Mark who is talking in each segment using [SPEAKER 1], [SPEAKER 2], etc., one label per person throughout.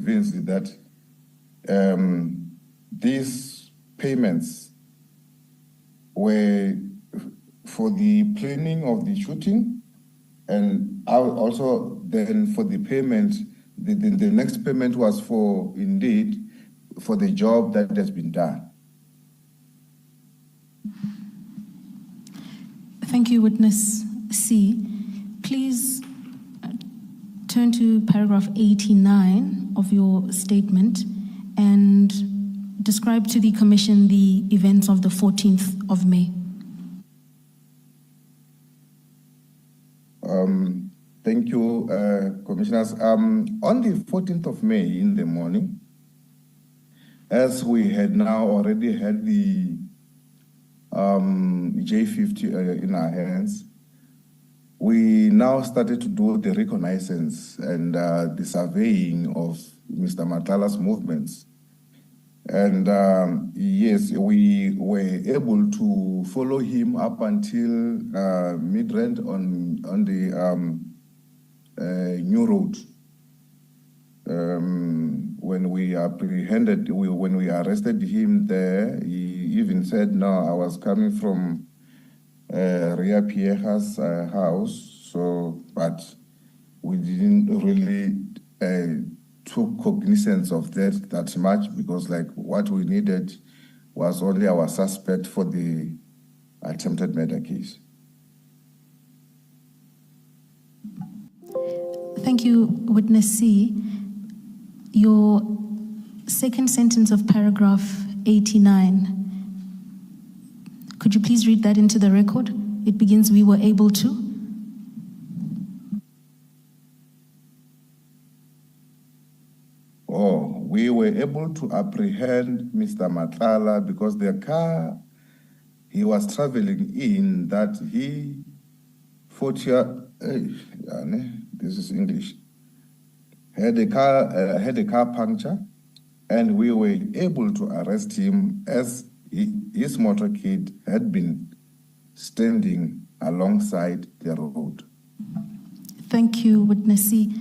[SPEAKER 1] convinced that these payments were for the planning of the shooting, and also then for the payment, the next payment was for, indeed, for the job that has been done.
[SPEAKER 2] Thank you, Witness C. Please turn to paragraph 89 of your statement and describe to the Commission the events of the 14th of May.
[SPEAKER 1] Thank you, Commissioners. On the 14th of May in the morning, as we had now already had the J50 in our hands, we now started to do the reconnaissance and the surveying of Mr. Matlala's movements. And yes, we were able to follow him up until Midrand on the New Road. When we apprehended, when we arrested him there, he even said, no, I was coming from Ria Piega's house, so, but we didn't really took cognizance of that much, because like what we needed was only our suspect for the attempted murder case.
[SPEAKER 2] Thank you, Witness C. Your second sentence of paragraph 89, could you please read that into the record? It begins, we were able to.
[SPEAKER 1] Oh, we were able to apprehend Mr. Matlala because the car he was traveling in, that he, this is English, had a car puncture, and we were able to arrest him as his motorcade had been standing alongside the road.
[SPEAKER 2] Thank you, Witness C.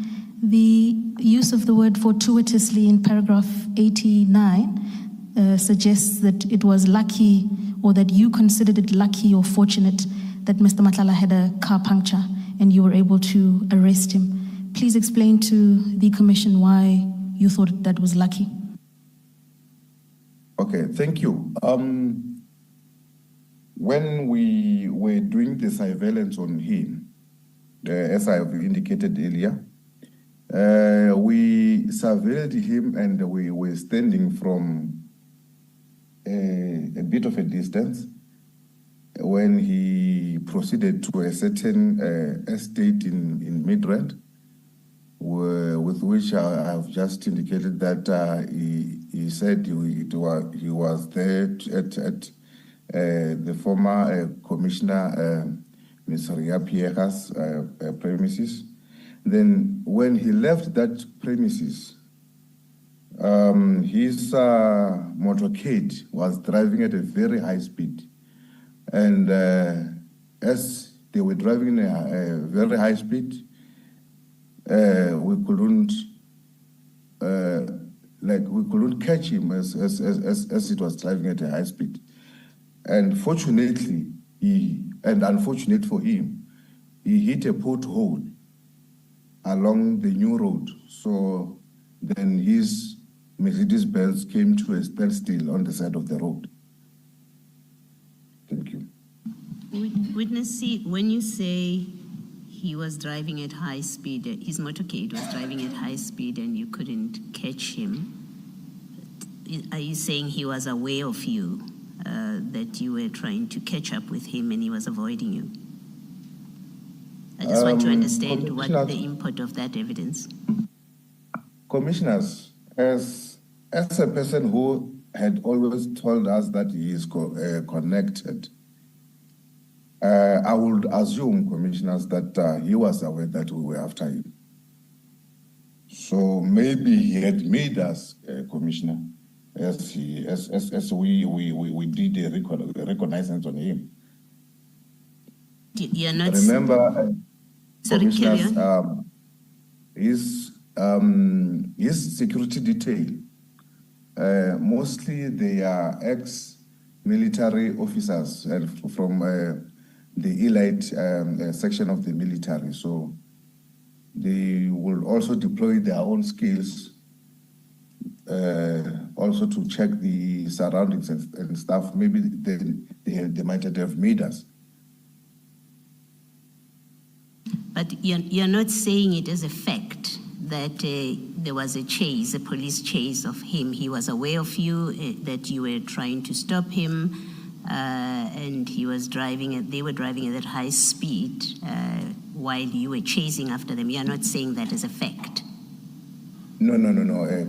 [SPEAKER 2] The use of the word fortuitously in paragraph 89 suggests that it was lucky, or that you considered it lucky or fortunate that Mr. Matlala had a car puncture and you were able to arrest him. Please explain to the Commission why you thought that was lucky.
[SPEAKER 1] Okay, thank you. When we were doing the surveillance on him, as I have indicated earlier, we surveilled him and we were standing from a bit of a distance when he proceeded to a certain estate in Midrand, with which I have just indicated that he said he was there at the former Commissioner Ms. Ria Piega's premises. Then when he left that premises, his motorcade was driving at a very high speed. And as they were driving at a very high speed, we couldn't catch him as it was driving at a high speed. And fortunately, and unfortunate for him, he hit a pothole along the New Road. So then his Mercedes-Benz came to a standstill on the side of the road. Thank you.
[SPEAKER 3] Witness C, when you say he was driving at high speed, his motorcade was driving at high speed and you couldn't catch him, are you saying he was aware of you, that you were trying to catch up with him and he was avoiding you? I just want to understand what the import of that evidence.
[SPEAKER 1] Commissioners, as a person who had always told us that he is connected, I would assume, Commissioners, that he was aware that we were after him. So maybe he had made us, Commissioner, as we did a reconnaissance on him.
[SPEAKER 3] You're not.
[SPEAKER 1] Remember,
[SPEAKER 3] sorry,
[SPEAKER 1] Commissioners, his his security detail, mostly they are ex-military officers from the elite section of the military. So they will also deploy their own skills also to check the surroundings and stuff. Maybe they might have made us.
[SPEAKER 3] But you're not saying it as a fact that there was a chase, a police chase of him. He was aware of you, that you were trying to stop him, and they were driving at that high speed while you were chasing after them. You're not saying that as a fact.
[SPEAKER 1] No,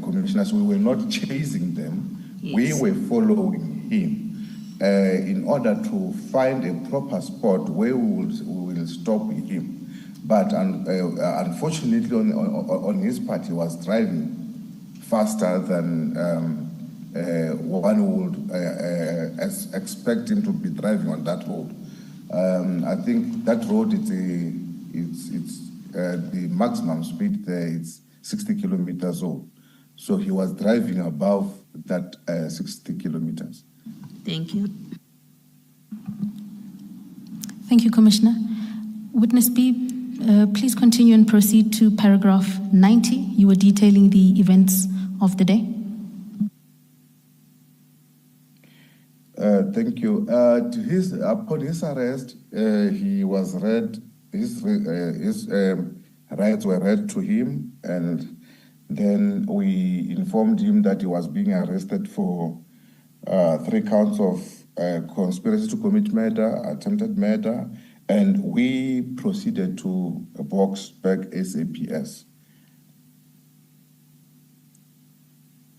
[SPEAKER 1] Commissioners, we were not chasing them.
[SPEAKER 3] Yes.
[SPEAKER 1] We were following him in order to find a proper spot where we will stop him. But unfortunately, on his part, he was driving faster than one would expect him to be driving on that road. I think that road the maximum speed there is 60 kilometers old. So he was driving above that 60 kilometers.
[SPEAKER 3] Thank you.
[SPEAKER 2] Thank you, Commissioner. Witness B, please continue and proceed to paragraph 90. You were detailing the events of the day.
[SPEAKER 1] Thank you. Upon his arrest, he was read, his rights were read to him, and then we informed him that he was being arrested for 3 counts of conspiracy to commit murder, attempted murder, and we proceeded to Boksburg SAPS.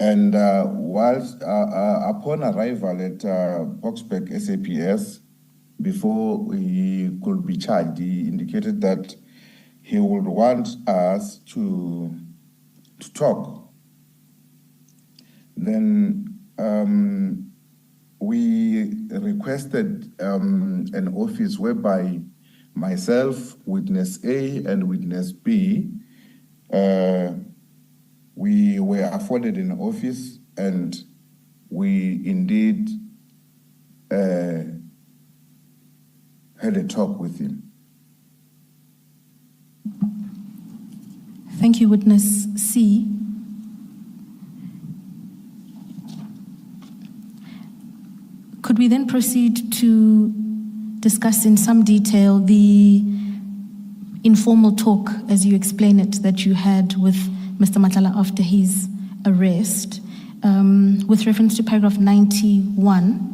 [SPEAKER 1] And whilst upon arrival at Boksburg SAPS, before he could be charged, he indicated that he would want us to talk. Then we requested an office whereby myself, witness A, and witness B, we were afforded an office, and we indeed had a talk with him.
[SPEAKER 2] Thank you, witness C. Could we then proceed to discuss in some detail the informal talk, as you explain it, that you had with Mr. Madlanga after his arrest, with reference to paragraph 91?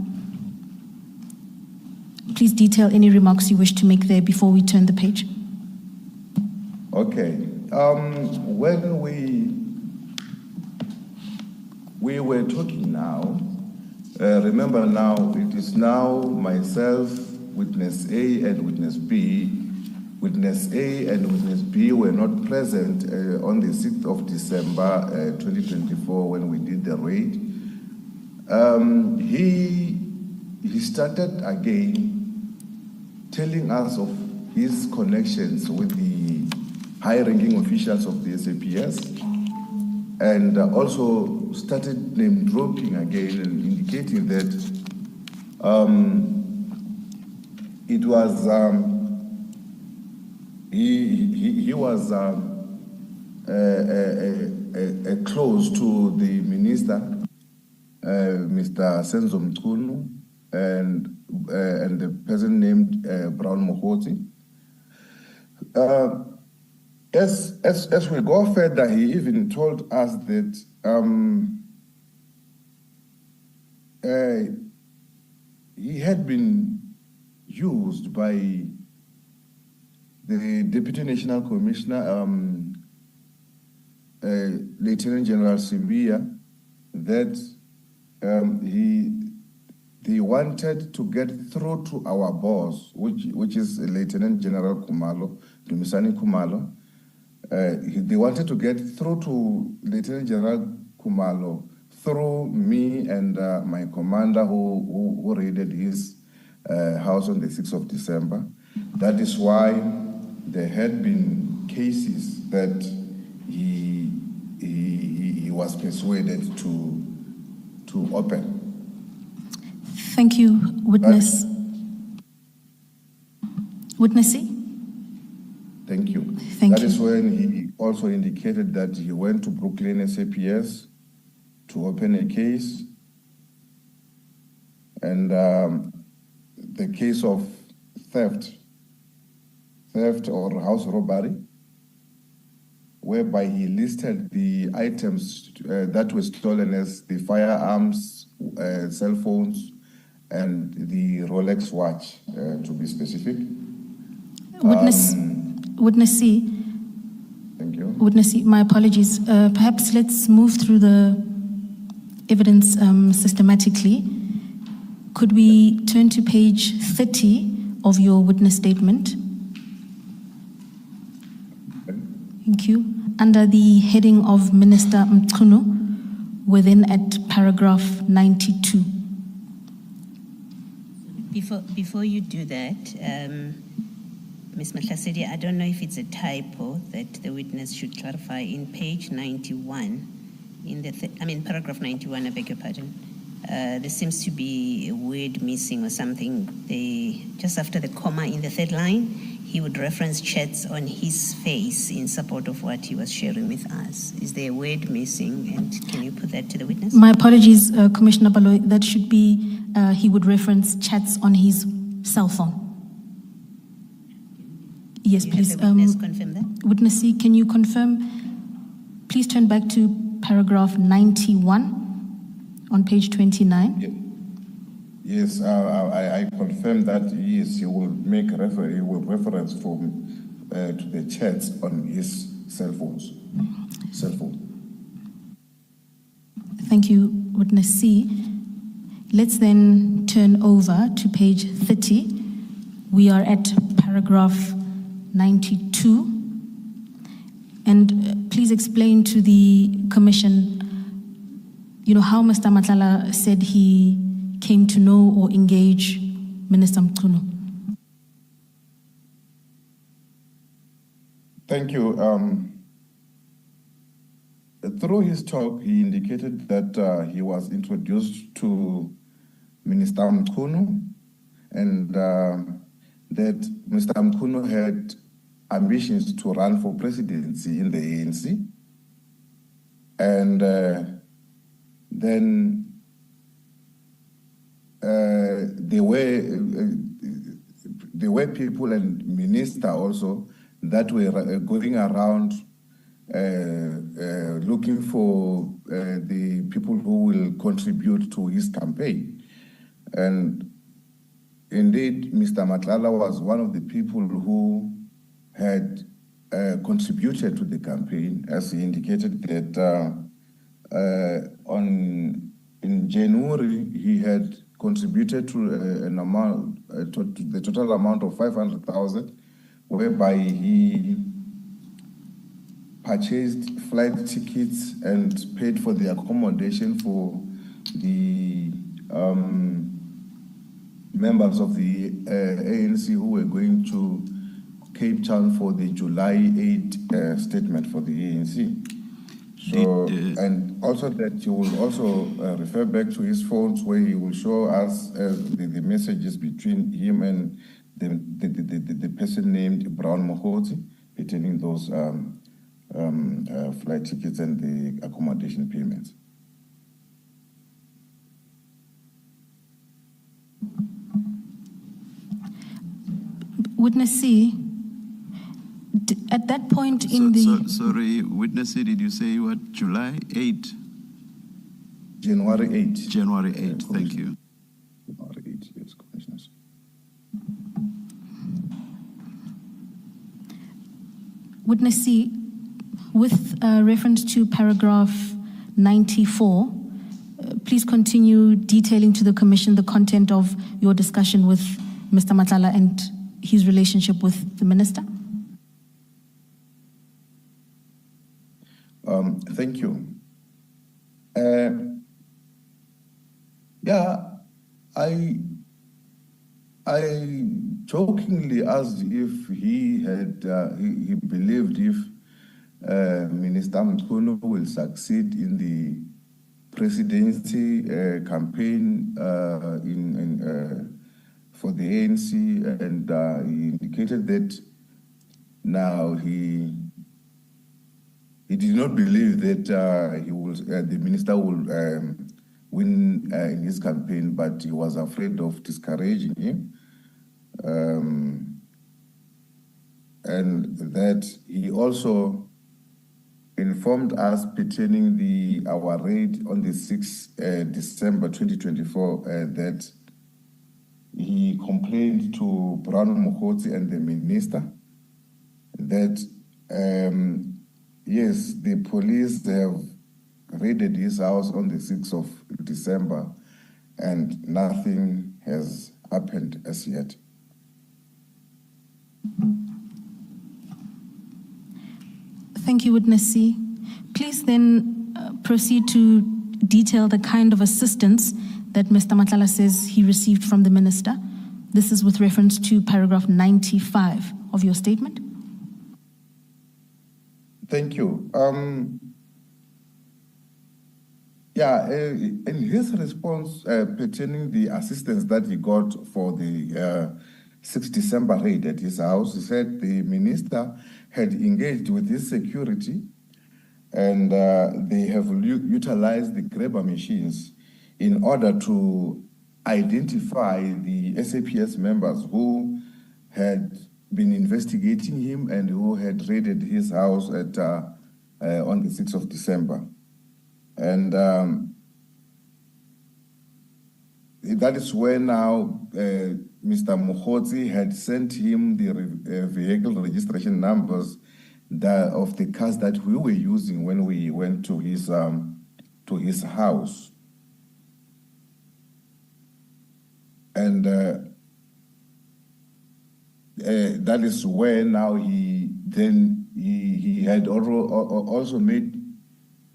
[SPEAKER 2] Please detail any remarks you wish to make there before we turn the page.
[SPEAKER 1] Okay. When we were talking now, remember now, it is now myself, witness A, and witness B. Witness A and witness B were not present on the 6th of December 2024 when we did the raid. He started again telling us of his connections with the high-ranking officials of the SAPS, and also started name-dropping again and indicating that it was he was close to the minister, Mr. Senzo Mchunu, and the person named Brown Mohoti. As we go further, he even told us that he had been used by the Deputy National Commissioner, Lieutenant General Simbia, that they wanted to get through to our boss, which is Lieutenant General Kumalo, Dumisani Kumalo. They wanted to get through to Lieutenant General Kumalo through me and my commander who raided his house on the 6th of December. That is why there had been cases that he was persuaded to open.
[SPEAKER 2] Thank you, witness. Witness C?
[SPEAKER 1] Thank you.
[SPEAKER 2] Thank
[SPEAKER 1] That
[SPEAKER 2] you.
[SPEAKER 1] is when he also indicated that he went to Brooklyn SAPS to open a case. And the case of theft or house robbery, whereby he listed the items that were stolen as the firearms, cell phones, and the Rolex watch, to be specific.
[SPEAKER 2] Witness C.
[SPEAKER 1] Thank you.
[SPEAKER 2] Witness C, my apologies. Perhaps let's move through the evidence systematically. Could we turn to page 30 of your witness statement? Thank you. Under the heading of Minister Mchunu, we're then at paragraph 92.
[SPEAKER 3] Before you do that, Ms. Matlasedi, I don't know if it's a typo that the witness should clarify in page 91, paragraph 91, I beg your pardon. There seems to be a word missing or something. Just after the comma in the third line, he would reference chats on his face in support of what he was sharing with us. Is there a word missing, and can you put that to the witness?
[SPEAKER 2] My apologies, Commissioner Baloy. That should be he would reference chats on his cell phone. Yes, please.
[SPEAKER 3] Have the witness confirm that?
[SPEAKER 2] Witness C, can you confirm? Please turn back to paragraph 91 on page 29.
[SPEAKER 1] Yeah. Yes, I confirm that yes, he will make reference to the chats on his cell phone.
[SPEAKER 2] Thank you, witness C. Let's then turn over to page 30. We are at paragraph 92. And please explain to the commission, how Mr. Matlala said he came to know or engage Minister Mchunu.
[SPEAKER 1] Thank you. Through his talk, he indicated that he was introduced to Minister Mchunu, and that Mr. Mchunu had ambitions to run for presidency in the ANC. And then there were people and minister also that were going around looking for the people who will contribute to his campaign. And indeed, Mr. Matlala was one of the people who had contributed to the campaign, as he indicated that in January he had contributed to an amount, to the total amount of 500,000, whereby he purchased flight tickets and paid for the accommodation for the members of the ANC who were going to Cape Town for the July 8 statement for the ANC. So, and also that you will also refer back to his phones where he will show us the messages between him and the person named Brown Mohoti, pertaining those flight tickets and the accommodation payments.
[SPEAKER 2] Witness C, at that point
[SPEAKER 4] sorry, witness C, did you say what, July 8?
[SPEAKER 1] January 8.
[SPEAKER 4] January 8, thank you.
[SPEAKER 1] January 8, yes, commissioners.
[SPEAKER 2] Witness C, with reference to paragraph 94, please continue detailing to the commission the content of your discussion with Mr. Matlala and his relationship with the minister.
[SPEAKER 1] Thank you. I jokingly asked if he had he believed if Minister Mkhunu will succeed in the presidency campaign for the ANC, and he indicated that now he did not believe that the minister will win in his campaign, but he was afraid of discouraging him. And that he also informed us pertaining our raid on the 6th December 2024 that he complained to Brown Mokgotsi and the minister that yes, the police have raided his house on the 6th of December and nothing has happened as yet.
[SPEAKER 2] Thank you, Witness C. Please then proceed to detail the kind of assistance that Mr. Matlala says he received from the minister. This is with reference to paragraph 95 of your statement.
[SPEAKER 1] Thank you. In his response pertaining the assistance that he got for the 6th December raid at his house, he said the minister had engaged with his security and they have utilized the grabber machines in order to identify the SAPS members who had been investigating him and who had raided his house on the 6th of December. And that is where now Mr. Mokgotsi had sent him the vehicle registration numbers of the cars that we were using when we went to his house. And that is where now he had also made.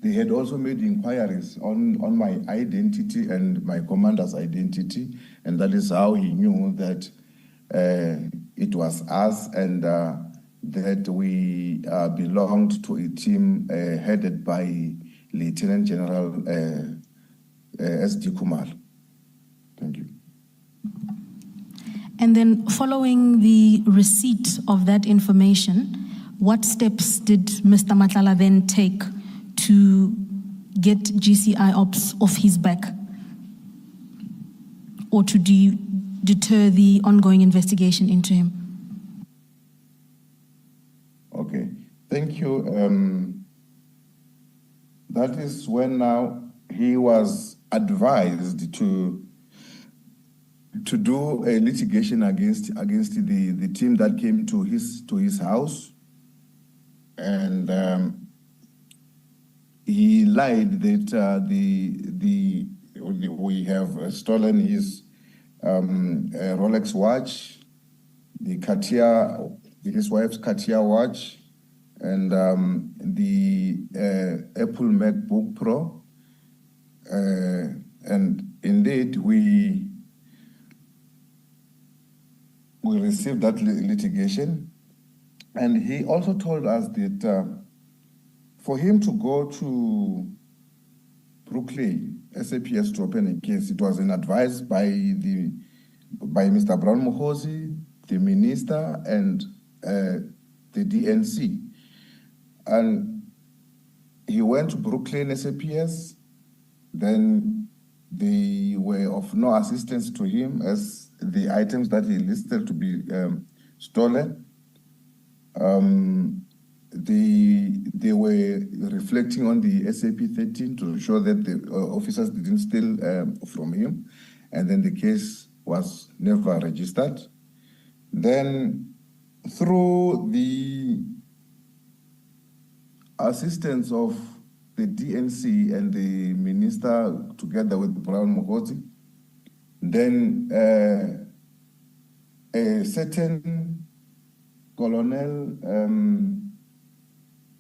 [SPEAKER 1] They had also made inquiries on my identity and my commander's identity, and that is how he knew that it was us and that we belonged to a team headed by Lieutenant General S.D. Kumar. Thank you.
[SPEAKER 2] And then following the receipt of that information, what steps did Mr. Matlala then take to get GCI Ops off his back or to deter the ongoing investigation into him?
[SPEAKER 1] Okay, thank you. That is when now he was advised to do a litigation against the team that came to his house, and he lied that we have stolen his Rolex watch, the Cartier, his wife's Cartier watch, and the Apple MacBook Pro, and indeed we received that litigation, and he also told us that for him to go to Brooklyn, SAPS to open a case, it was an advice by Mr. Brown Mokgotsi, the minister, and the DNC. And he went to Brooklyn SAPS, then they were of no assistance to him as the items that he listed to be stolen. They were reflecting on the SAP 13 to show that the officers didn't steal from him, and then the case was never registered. Then through the assistance of the DNC and the minister together with Brown Mokgotsi, then a certain Colonel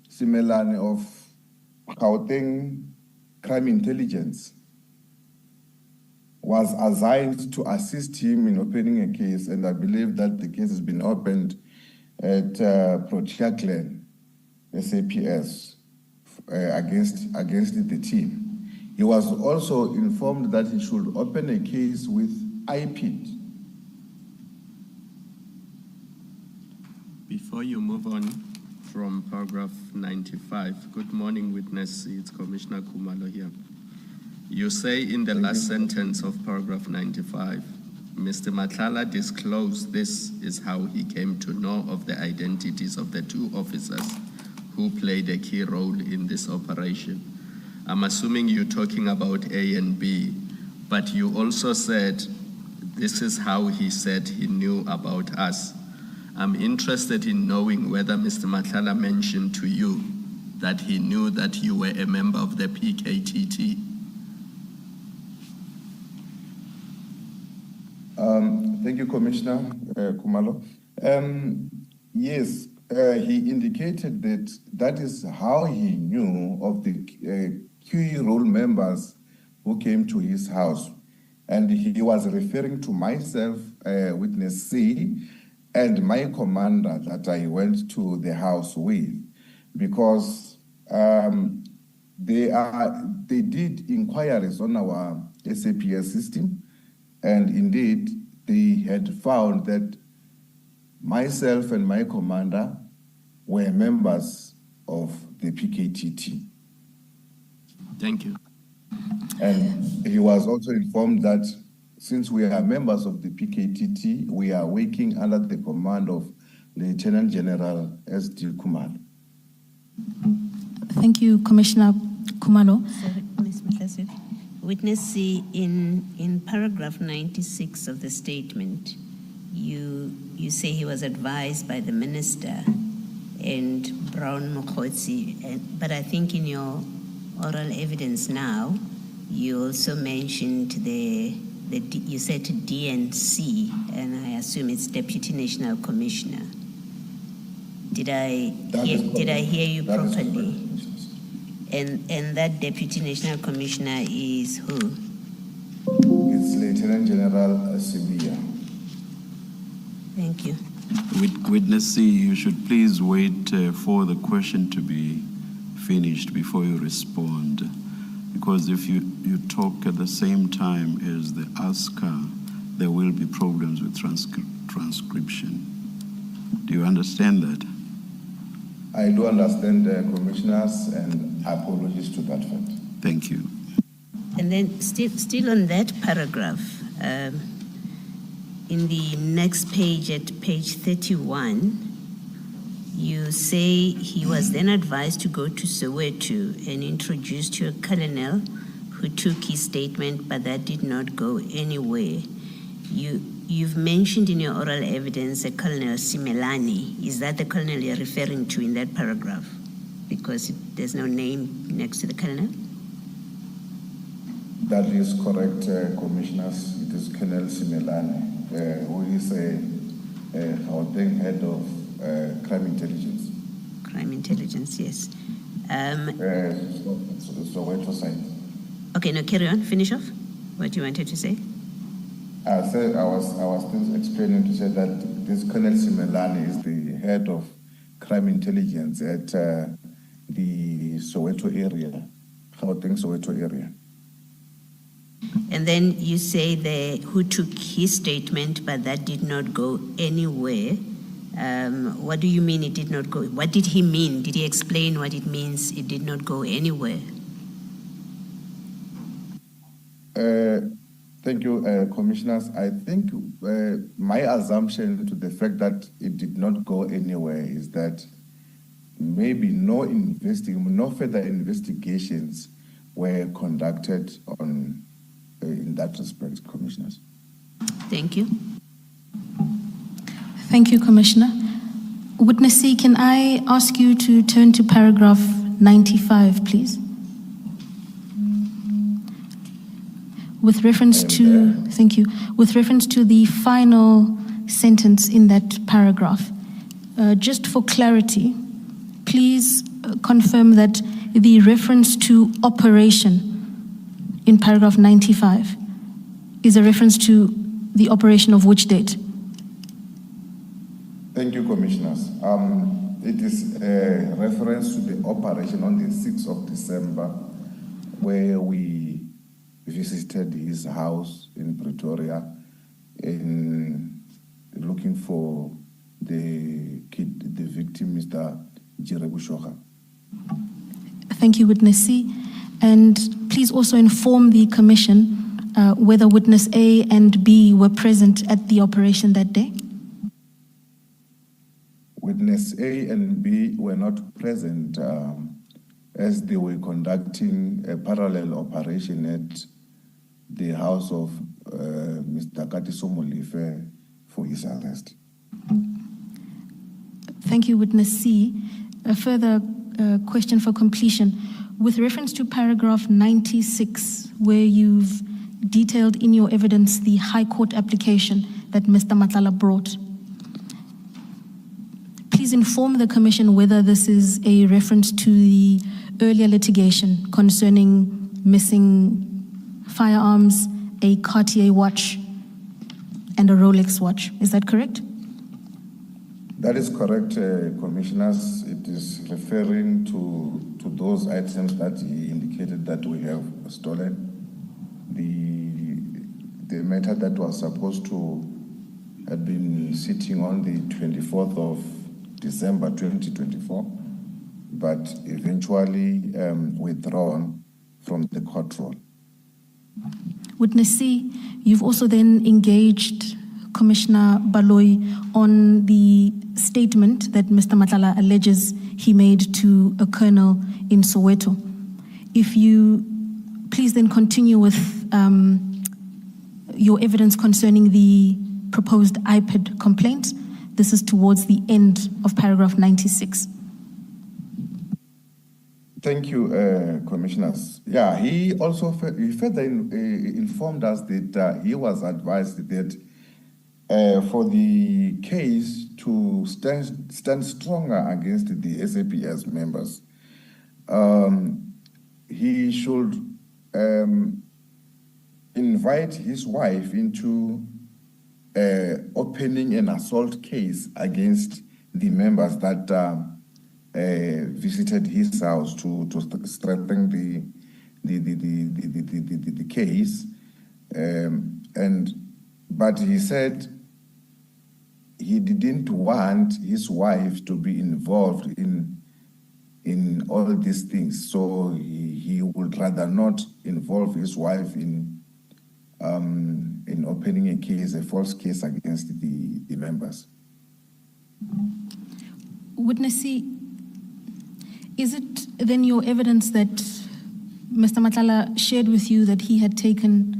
[SPEAKER 1] Simelane of Gauteng Crime Intelligence was assigned to assist him in opening a case, and I believe that the case has been opened at Protea Glen. SAPS against the team. He was also informed that he should open a case with IPID.
[SPEAKER 5] Before you move on from paragraph 95, good morning, witness. It's Commissioner Khumalo here. You say in the last sentence of paragraph 95, Mr. Madlanga disclosed this is how he came to know of the identities of the two officers who played a key role in this operation. I'm assuming you're talking about A and B, but you also said this is how he said he knew about us. I'm interested in knowing whether Mr. Madlanga mentioned to you that he knew that you were a member of the PKTT.
[SPEAKER 1] Thank you, Commissioner Khumalo. Yes, he indicated that that is how he knew of the key role members who came to his house. And he was referring to myself, witness C, and my commander that I went to the house with, because they did inquiries on our SAPS system, and indeed they had found that myself and my commander were members of the PKTT.
[SPEAKER 5] Thank you.
[SPEAKER 1] And he was also informed that since we are members of the PKTT, we are working under the command of Lieutenant General S.D. Khumalo.
[SPEAKER 2] Thank you, Commissioner Khumalo.
[SPEAKER 3] Sorry, Ms. Mutlasiri. Witness C, in paragraph 96 of the statement, you say he was advised by the minister and Brown Mokotsi, but I think in your oral evidence now, you also mentioned you said DNC, and I assume it's Deputy National Commissioner. Did I hear you properly? And that Deputy National Commissioner is who?
[SPEAKER 1] It's Lieutenant General Sibia.
[SPEAKER 3] Thank you.
[SPEAKER 4] Witness C, you should please wait for the question to be finished before you respond. Because if you talk at the same time as the asker, there will be problems with transcription. Do you understand that?
[SPEAKER 1] I do understand, commissioners, and apologies to that fact.
[SPEAKER 4] Thank you.
[SPEAKER 3] And then still on that paragraph, in the next page at page 31, you say he was then advised to go to Soweto and introduced to a colonel who took his statement, but that did not go anywhere. You've mentioned in your oral evidence a Colonel Simelane. Is that the colonel you're referring to in that paragraph? Because there's no name next to the colonel?
[SPEAKER 1] That is correct, commissioners. It is Colonel Simelane, who is our head of crime intelligence.
[SPEAKER 3] Crime intelligence, yes.
[SPEAKER 1] Soweto side.
[SPEAKER 3] Okay, now carry on. Finish off what you wanted to say.
[SPEAKER 1] I was still explaining to say that this Colonel Simelane is the head of crime intelligence at the Soweto area, Gauteng Soweto area.
[SPEAKER 3] And then you say who took his statement, but that did not go anywhere. What do you mean it did not go? What did he mean? Did he explain what it means it did not go anywhere?
[SPEAKER 1] Thank you, commissioners. I think my assumption to the fact that it did not go anywhere is that maybe no further investigations were conducted in that respect, commissioners.
[SPEAKER 3] Thank you.
[SPEAKER 2] Thank you, Commissioner. Witness C, can I ask you to turn to paragraph 95, please? With reference to, thank you, with reference to the final sentence in that paragraph, just for clarity, please confirm that the reference to operation in paragraph 95 is a reference to the operation of which date?
[SPEAKER 1] Thank you, commissioners. It is a reference to the operation on the 6th of December, where we visited his house in Pretoria in looking for the kid, the victim, Mr. Jirebushoka.
[SPEAKER 2] Thank you, Witness C. And please also inform the Commission whether Witness A and B were present at the operation that day.
[SPEAKER 1] Witness A and B were not present as they were conducting a parallel operation at the house of Mr. Katiso Molife for his arrest.
[SPEAKER 2] Thank you, Witness C. A further question for completion. With reference to paragraph 96, where you've detailed in your evidence the High Court application that Mr. Madlanga brought, please inform the Commission whether this is a reference to the earlier litigation concerning missing firearms, a Cartier watch, and a Rolex watch. Is that correct?
[SPEAKER 1] That is correct, Commissioners. It is referring to those items that he indicated that we have stolen. The matter that was supposed to have been sitting on the 24th of December 2024, but eventually withdrawn from the court roll.
[SPEAKER 2] Witness C, you've also then engaged Commissioner Baloyi on the statement that Mr. Madlanga alleges he made to a colonel in Soweto. If you please then continue with your evidence concerning the proposed IPID complaint. This is towards the end of paragraph 96.
[SPEAKER 1] Thank you, Commissioners. Yeah, he also he further informed us that he was advised that for the case to stand stronger against the SAPS members, he should invite his wife into opening an assault case against the members that visited his house to strengthen the case. But he said he didn't want his wife to be involved in all these things, so he would rather not involve his wife in opening a case, a false case against the members.
[SPEAKER 2] Witness C, is it then your evidence that Mr. Madlanga shared with you that he had taken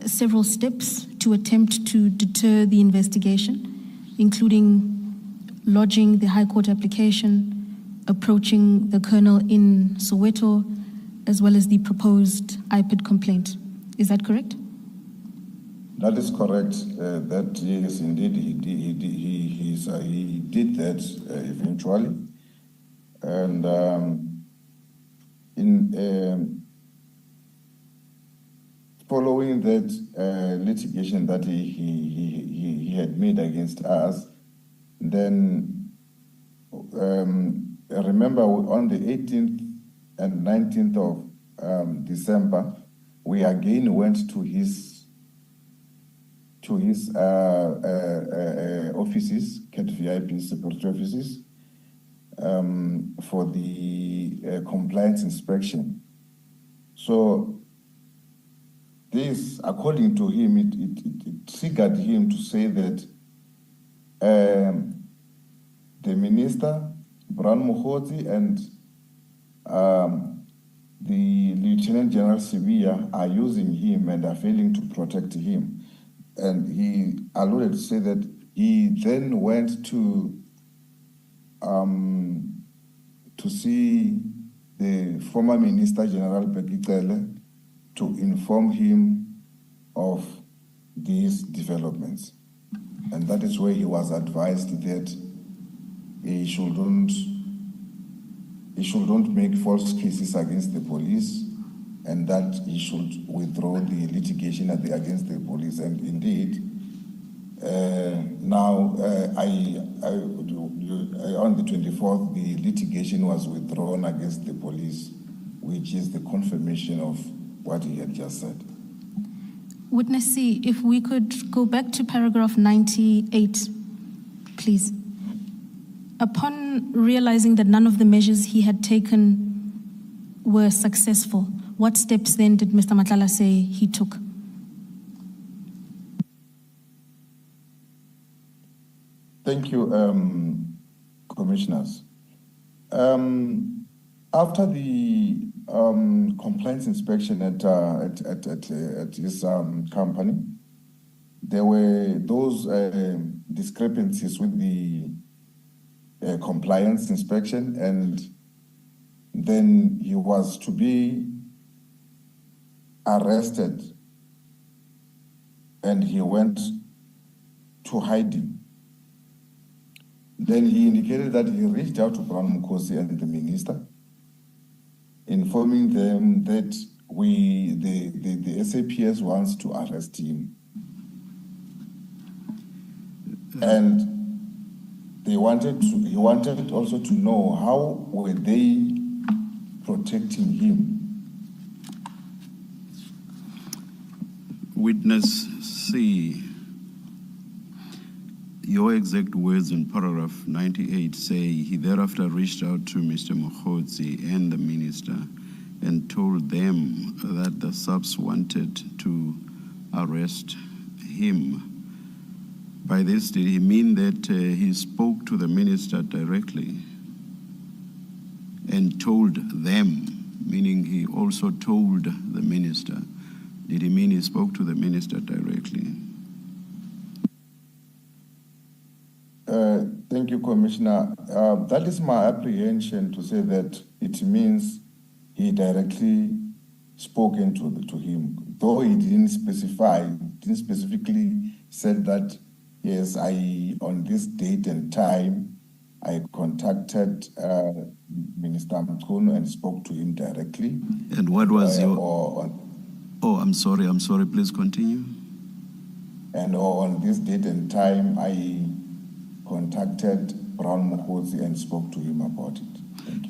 [SPEAKER 2] several steps to attempt to deter the investigation, including lodging the High Court application, approaching the colonel in Soweto, as well as the proposed IPID complaint? Is that correct?
[SPEAKER 1] That is correct. That yes, indeed, he did that eventually, and following that litigation that he had made against us, then remember on the 18th and 19th of December, we again went to his offices, CAT VIP security offices, for the compliance inspection. So this, according to him, it triggered him to say that the minister, Brown Mukhodzi, and the Lieutenant General Sibia are using him and are failing to protect him. And he alluded to say that he then went to see the former Minister General Bekicele to inform him of these developments. And that is where he was advised that he shouldn't make false cases against the police, and that he should withdraw the litigation against the police. And indeed, now on the 24th, the litigation was withdrawn against the police, which is the confirmation of what he had just said.
[SPEAKER 2] Witness C, if we could go back to paragraph 98, please. Upon realizing that none of the measures he had taken were successful, what steps then did Mr. Matlala say he took?
[SPEAKER 1] Thank you, commissioners. After the compliance inspection at his company, there were those discrepancies with the compliance inspection, and then he was to be arrested, and he went to hiding. Then he indicated that he reached out to Brown Mukosi and the minister, informing them that the SAPS wants to arrest him. And he wanted also to know how were they protecting him.
[SPEAKER 4] Witness C, your exact words in paragraph 98 say, he thereafter reached out to Mr. Mokhodzi and the minister and told them that the subs wanted to arrest him. By this, did he mean that he spoke to the minister directly and told them, meaning he also told the minister? Did he mean he spoke to the minister directly?
[SPEAKER 1] Thank you, Commissioner. That is my apprehension to say that it means he directly spoken to him, though he didn't specifically said that, yes, on this date and time, I contacted Minister Mkhunu and spoke to him directly.
[SPEAKER 4] And what was I'm sorry, please continue.
[SPEAKER 1] And on this date and time, I contacted Brown Mokhodzi and spoke to him about it.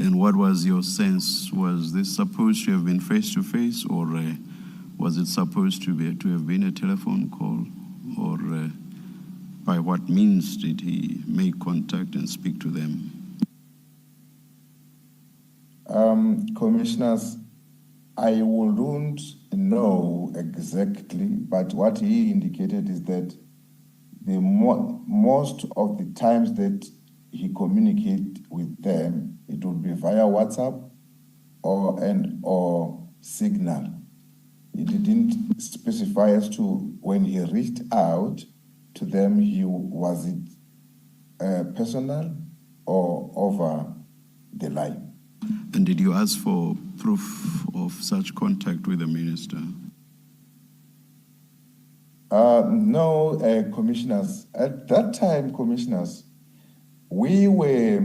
[SPEAKER 4] And what was your sense? Was this supposed to have been face-to-face, or was it supposed to have been a telephone call? Or by what means did he make contact and speak to them?
[SPEAKER 1] Commissioners, I wouldn't know exactly, but what he indicated is that most of the times that he communicated with them, it would be via WhatsApp or Signal. He didn't specify as to when he reached out to them, was it personal or over the line.
[SPEAKER 4] And did you ask for proof of such contact with the minister?
[SPEAKER 1] No, commissioners. At that time, commissioners, we were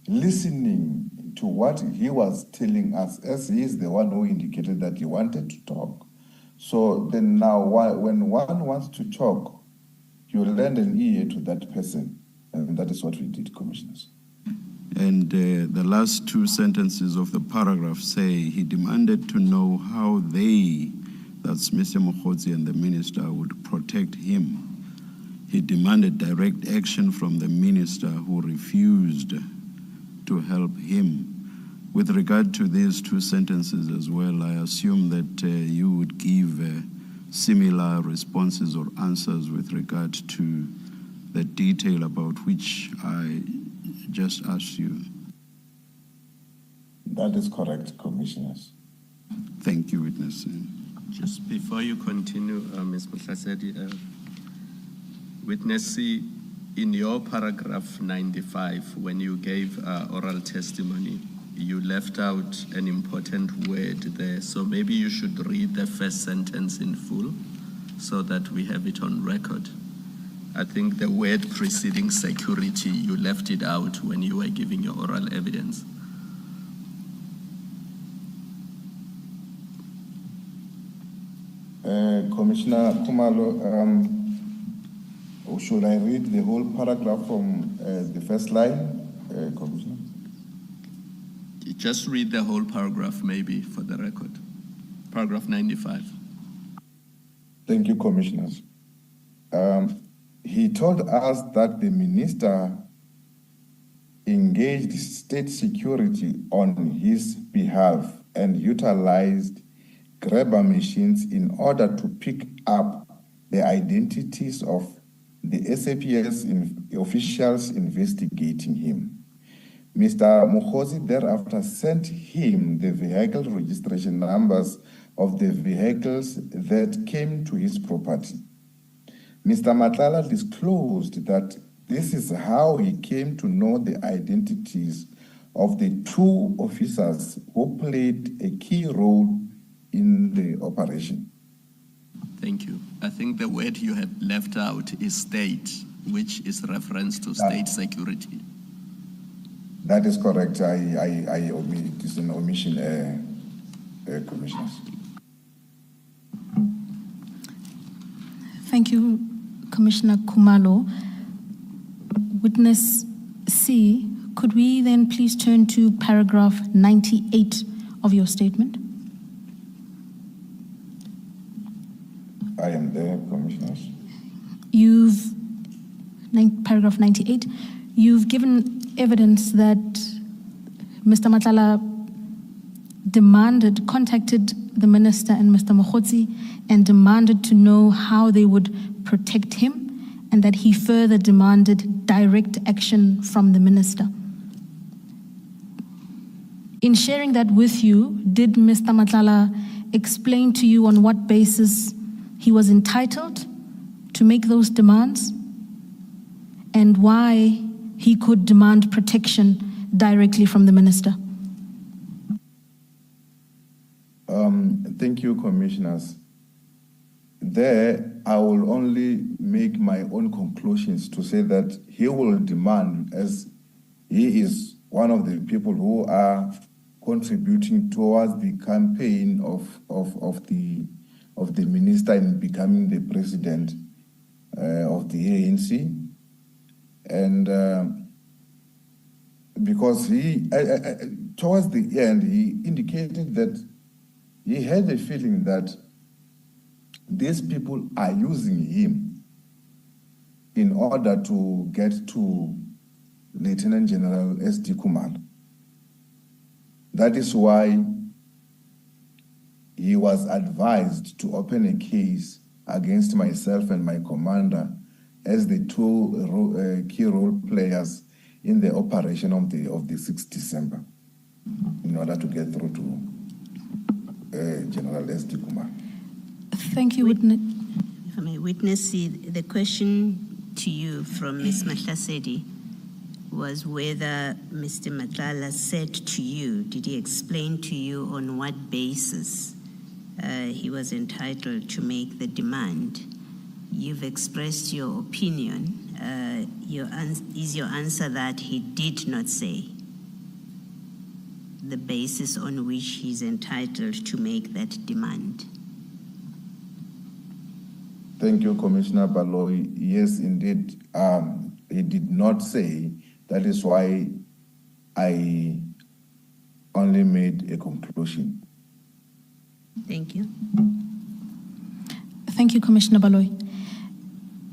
[SPEAKER 1] listening to what he was telling us, as he is the one who indicated that he wanted to talk. So then now, when one wants to talk, you lend an ear to that person. And that is what we did, commissioners.
[SPEAKER 4] And the last two sentences of the paragraph say he demanded to know how they, that's Mr. Mokhodzi and the minister, would protect him. He demanded direct action from the minister, who refused to help him. With regard to these two sentences as well, I assume that you would give similar responses or answers with regard to the detail about which I just asked you.
[SPEAKER 1] That is correct, commissioners.
[SPEAKER 4] Thank you, witness.
[SPEAKER 5] Just before you continue, Ms. Mutlasedi, Witness C, in your paragraph 95, when you gave oral testimony, you left out an important word there. So maybe you should read the first sentence in full so that we have it on record. I think the word preceding security, you left it out when you were giving your oral evidence.
[SPEAKER 1] Commissioner Kumalo, should I read the whole paragraph from the first line, Commissioner?
[SPEAKER 5] Just read the whole paragraph, maybe, for the record. Paragraph 95.
[SPEAKER 1] Thank you, Commissioners. He told us that the minister engaged state security on his behalf and utilized grabber machines in order to pick up the identities of the SAPS officials investigating him. Mr. Mokhosi thereafter sent him the vehicle registration numbers of the vehicles that came to his property. Mr. Madlanga disclosed that this is how he came to know the identities of the two officers who played a key role in the operation.
[SPEAKER 5] Thank you. I think the word you have left out is state, which is reference to state security.
[SPEAKER 1] That is correct. I omit. It is an omission, Commissioners.
[SPEAKER 2] Thank you, Commissioner Khumalo. Witness C, could we then please turn to paragraph 98 of your statement?
[SPEAKER 1] I am there, Commissioners.
[SPEAKER 2] Paragraph 98, you've given evidence that Mr. Madlanga contacted the minister and Mr. Mokhosi and demanded to know how they would protect him, and that he further demanded direct action from the minister. In sharing that with you, did Mr. Madlanga explain to you on what basis he was entitled to make those demands and why he could demand protection directly from the minister?
[SPEAKER 1] Thank you, Commissioners. There, I will only make my own conclusions to say that he will demand, as he is one of the people who are contributing towards the campaign of the minister in becoming the president of the ANC, and because he towards the end he indicated that he had a feeling that these people are using him in order to get to Lieutenant General S.D. Khumalo. That is why he was advised to open a case against myself and my commander as the two key role players in the operation of the 6th December in order to get through to General S.D. Khumalo.
[SPEAKER 2] Thank you, Witness.
[SPEAKER 3] If I may, Witness C, the question to you from Ms. Mahlasedi was whether Mr. Madlanga said to you, did he explain to you on what basis he was entitled to make the demand? You've expressed your opinion. Is your answer that he did not say the basis on which he's entitled to make that demand?
[SPEAKER 1] Thank you, Commissioner Baloyi. Yes, indeed, he did not say. That is why I only made a conclusion.
[SPEAKER 3] Thank you.
[SPEAKER 2] Thank you, Commissioner Baloyi.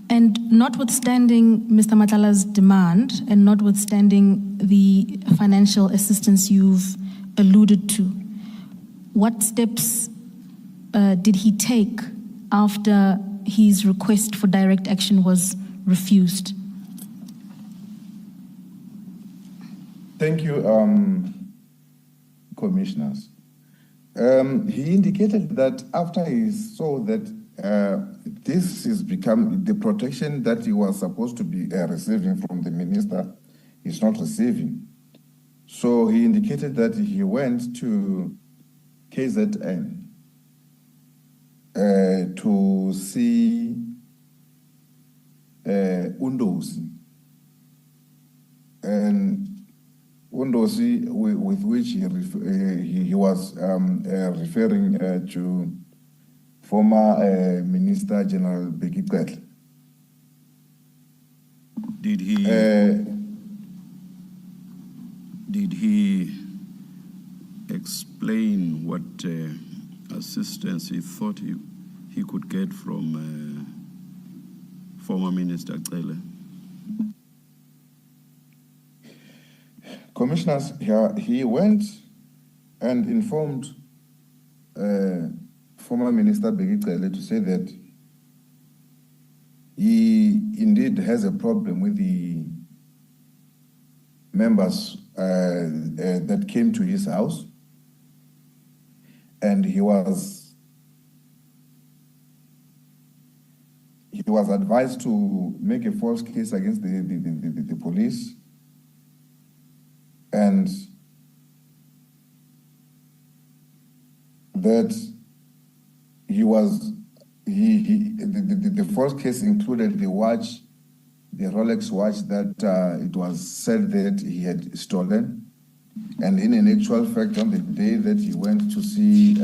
[SPEAKER 2] And notwithstanding Mr. Madlanga's demand and notwithstanding the financial assistance you've alluded to, what steps did he take after his request for direct action was refused?
[SPEAKER 1] Thank you, Commissioners. He indicated that after he saw that this has become the protection that he was supposed to be receiving from the minister is not receiving. So he indicated that he went to KZN to see Undosi. And Undosi, with which he was referring to former Minister General Bheki Cele.
[SPEAKER 4] Did he explain what assistance he thought he could get from former Minister Cele?
[SPEAKER 1] Commissioners, he went and informed former Minister Bheki Cele to say that he indeed has a problem with the members that came to his house, and he was advised to make a false case against the police, and that the false case included the watch, the Rolex watch that it was said that he had stolen. And in an actual fact, on the day that he went to see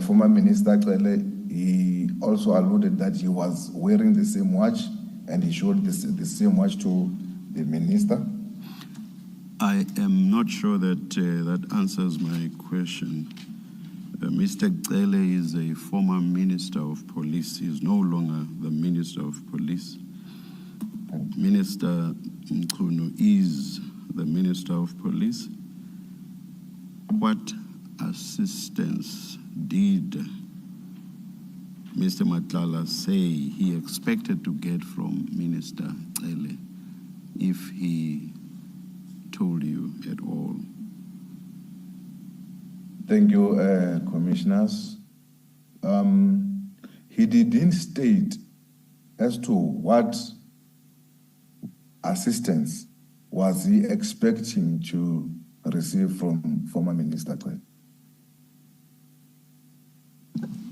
[SPEAKER 1] former Minister Cele, he also alluded that he was wearing the same watch, and he showed the same watch to the minister.
[SPEAKER 4] I am not sure that that answers my question. Mr. Cele is a former Minister of Police. He is no longer the Minister of Police. Minister Mkhunu is the Minister of Police. What assistance did Mr. Madlanga say he expected to get from Minister Cele, if he told you at all?
[SPEAKER 1] Thank you, commissioners. He didn't state as to what assistance was he expecting to receive from former Minister Cele.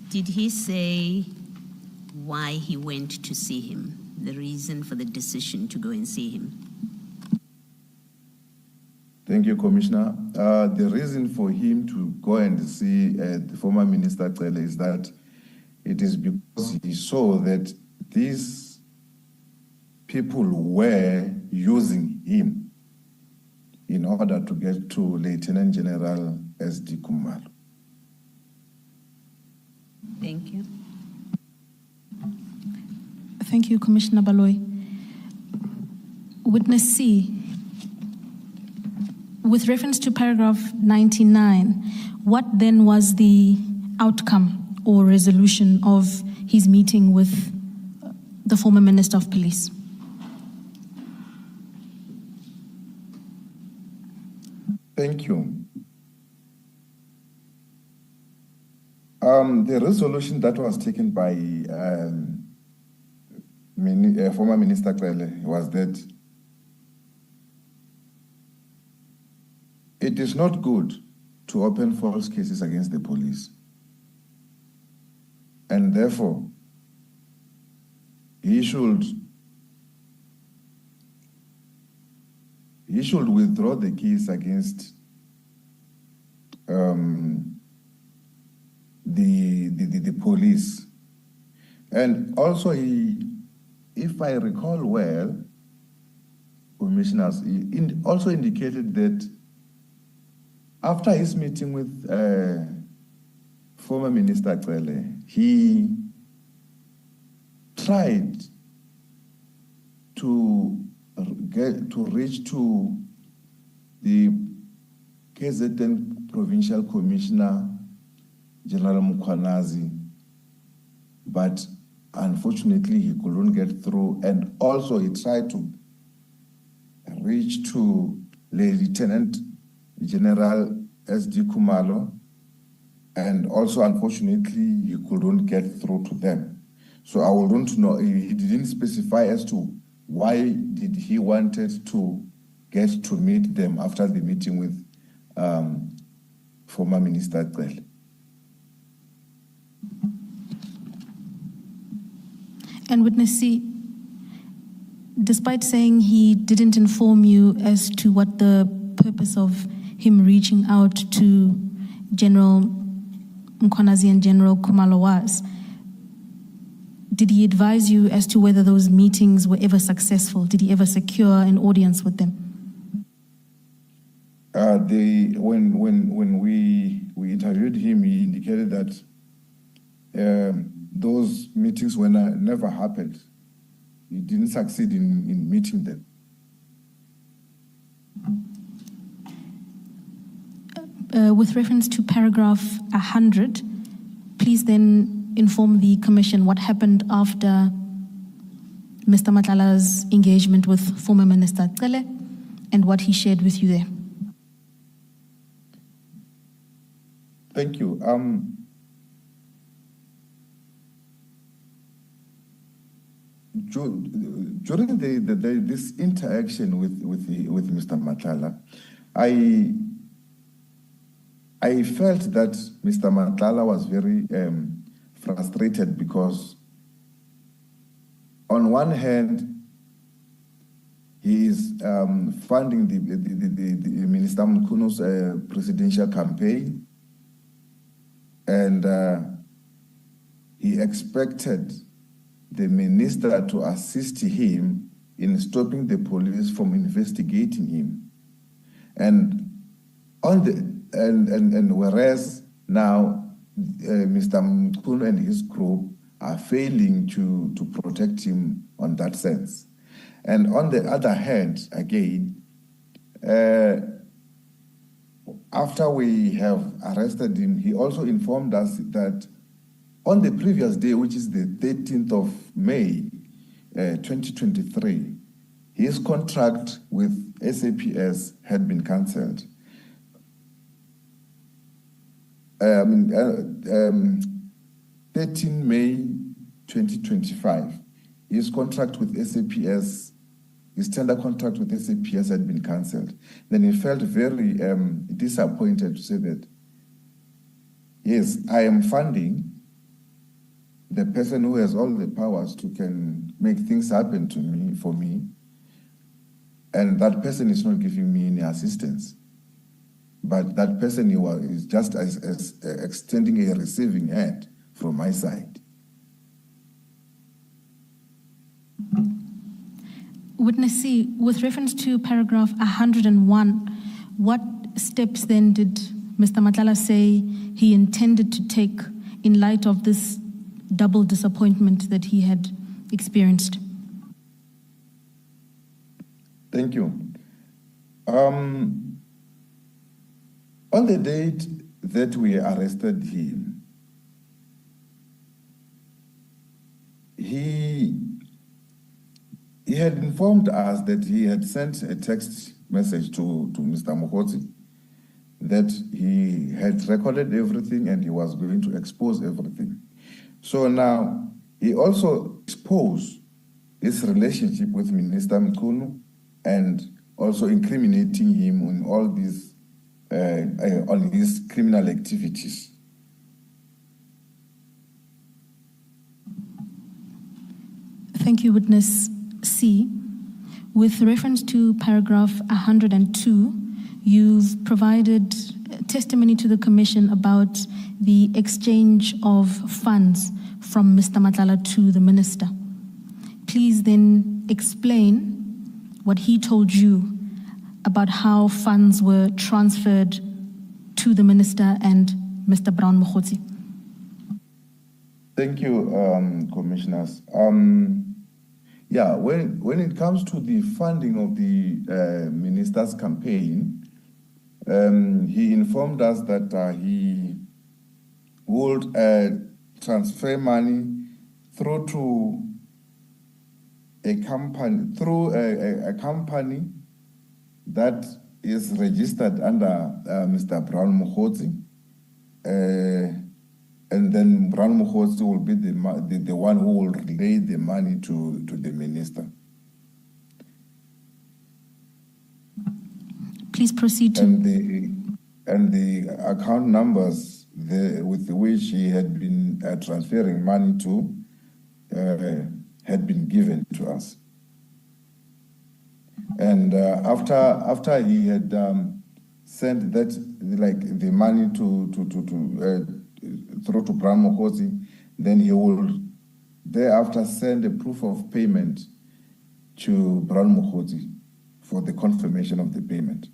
[SPEAKER 3] Did he say why he went to see him, the reason for the decision to go and see him?
[SPEAKER 1] Thank you, Commissioner. The reason for him to go and see the former Minister Cele is that it is because he saw that these people were using him in order to get to Lieutenant General S.D. Khumalo.
[SPEAKER 3] Thank you.
[SPEAKER 2] Thank you, Commissioner Baloyi. Witness C, with reference to paragraph 99, what then was the outcome or resolution of his meeting with the former Minister of Police?
[SPEAKER 1] Thank you. The resolution that was taken by former Minister Cele was that it is not good to open false cases against the police, and therefore he should withdraw the case against the police. And also if I recall well, commissioners, he also indicated that after his meeting with former Minister Cele, he tried to reach to the KZN Provincial Commissioner, General Mkhwanazi, but unfortunately he couldn't get through. And also he tried to reach to Lieutenant General S.D. Khumalo, and also unfortunately he couldn't get through to them. So I wouldn't know, he didn't specify as to why did he wanted to get to meet them after the meeting with former Minister Cele.
[SPEAKER 2] And Witness C, despite saying he didn't inform you as to what the purpose of him reaching out to General Mkhwanazi and General Khumalo was, did he advise you as to whether those meetings were ever successful? Did he ever secure an audience with them?
[SPEAKER 1] When we interviewed him, he indicated that those meetings never happened. He didn't succeed in meeting them.
[SPEAKER 2] With reference to paragraph 100, please then inform the Commission what happened after Mr. Madlanga's engagement with former Minister Cele and what he shared with you there.
[SPEAKER 1] Thank you. During this interaction with Mr. Madlanga, I felt that Mr. Madlanga was very frustrated because, on one hand, he is funding the Minister Mkuno's presidential campaign, and he expected the minister to assist him in stopping the police from investigating him. And whereas now Mr. Mkuno and his group are failing to protect him on that sense. And on the other hand, again, after we have arrested him, he also informed us that on the previous day, which is the 13th of May, 2023, his contract with SAPS had been cancelled. 13 May 2025, his contract with SAPS, his tender contract with SAPS had been cancelled. Then he felt very disappointed to say that, yes, I am funding the person who has all the powers to can make things happen to me, for me, and that person is not giving me any assistance. But that person is just as extending a receiving hand from my side.
[SPEAKER 2] Witness C, with reference to paragraph 101, what steps then did Mr. Madlanga say he intended to take in light of this double disappointment that he had experienced?
[SPEAKER 1] Thank you. On the date that we arrested him, he had informed us that he had sent a text message to Mr. Mokotsi that he had recorded everything and he was going to expose everything. So now he also exposed his relationship with Minister Mkuno and also incriminating him on all these on his criminal activities.
[SPEAKER 2] Thank you, Witness C. With reference to paragraph 102, you've provided testimony to the Commission about the exchange of funds from Mr. Madlanga to the Minister. Please then explain what he told you about how funds were transferred to the Minister and Mr. Brown Mokgotsi.
[SPEAKER 1] Thank you, Commissioners. Yeah, when it comes to the funding of the Minister's campaign, he informed us that he would transfer money through to a company, a company that is registered under Mr. Brown Mokgotsi, and then Brown Mokgotsi will be the one who will relay the money to the minister.
[SPEAKER 2] Please proceed to...
[SPEAKER 1] And the account numbers with which he had been transferring money to had been given to us. And after he had sent that, like the money through to Brown Mokgotsi, then he will thereafter send a proof of payment to Brown Mokgotsi for the confirmation of the payment.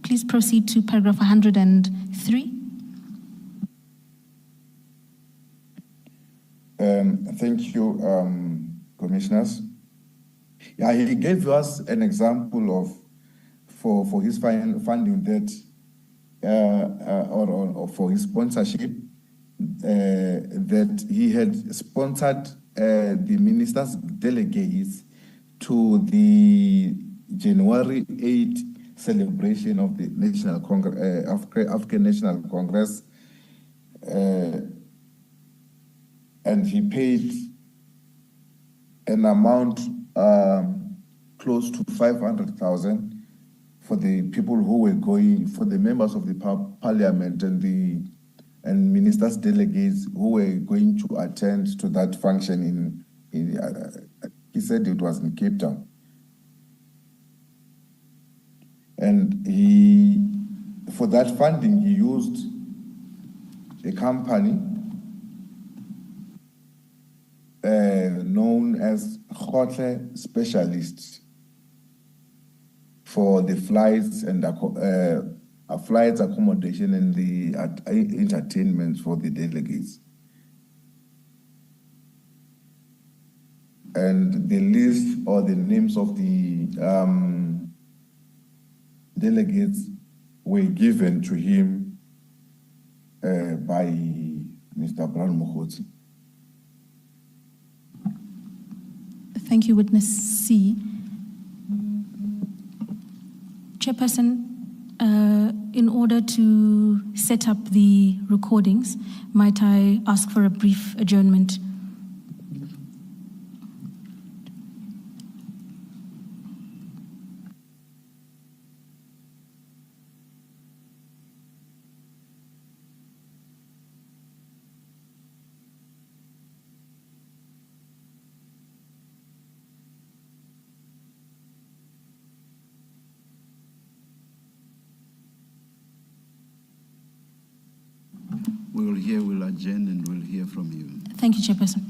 [SPEAKER 2] Please proceed to paragraph 103.
[SPEAKER 1] Thank you, commissioners. Yeah, he gave us an example of for his funding that or for his sponsorship that he had sponsored the ministers' delegates to the January 8 celebration of the National Congress, African National Congress, and he paid an amount close to 500,000 for the people who were going, for the members of the parliament and ministers' delegates who were going to attend to that function he said it was in Cape Town. And for that funding, he used a company known as Hotel Specialists for the flights and flights, accommodation, and the entertainment for the delegates. And the list or the names of the delegates were given to him by Mr. Brown Mokgotsi.
[SPEAKER 2] Thank you, Witness C. Chairperson, in order to set up the recordings, might I ask for a brief adjournment?
[SPEAKER 4] We'll adjourn and we'll hear from you.
[SPEAKER 2] Thank you, Chairperson.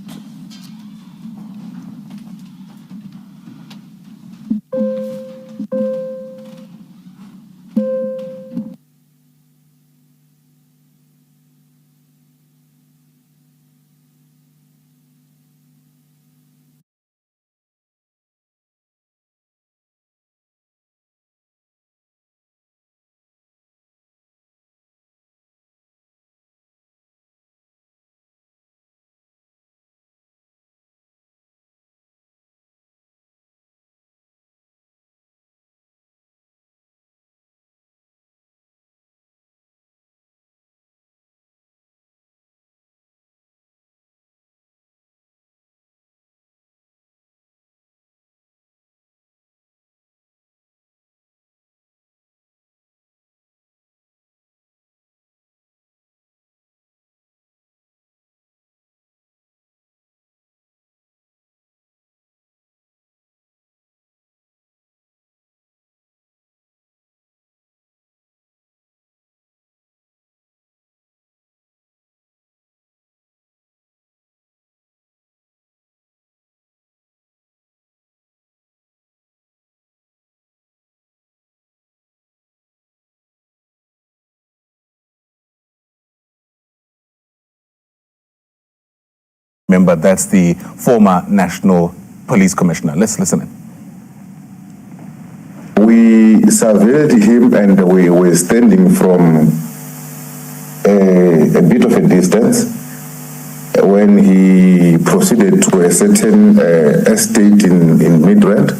[SPEAKER 6] Remember, that's the former National Police Commissioner. Let's listen in.
[SPEAKER 1] We surveilled him and we were standing from a bit of a distance when he proceeded to a certain estate in Midrand,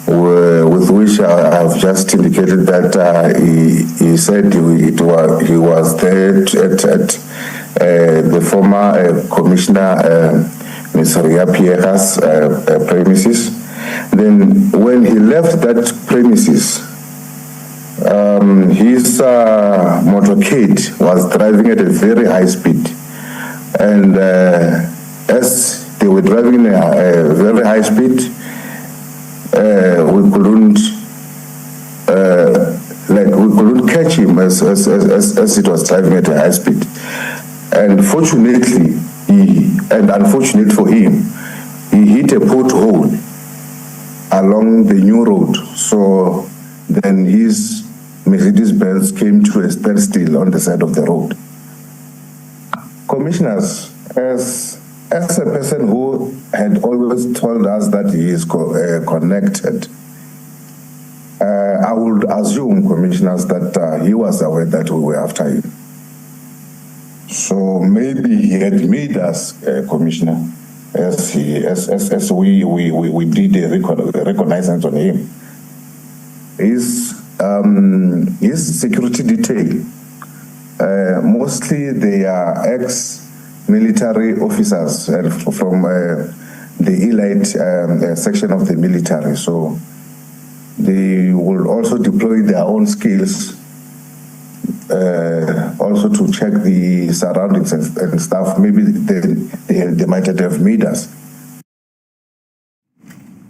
[SPEAKER 1] with which I have just indicated that he said he was there at the former Commissioner Ms. Ria Pierre's premises. Then when he left that premises, his motorcade was driving at a very high speed. And as they were driving at a very high speed, we couldn't catch him as it was driving at a high speed. And fortunately, and unfortunate for him, he hit a pothole along the new road. So then his Mercedes-Benz came to a standstill on the side of the road. Commissioners, as a person who had always told us that he is connected, I would assume, Commissioners, that he was aware that we were after him. So maybe he had made us, Commissioner, as we did a reconnaissance on him. His security detail, mostly they are ex-military officers from the elite section of the military. So they will also deploy their own skills also to check the surroundings and stuff. Maybe they might have made us.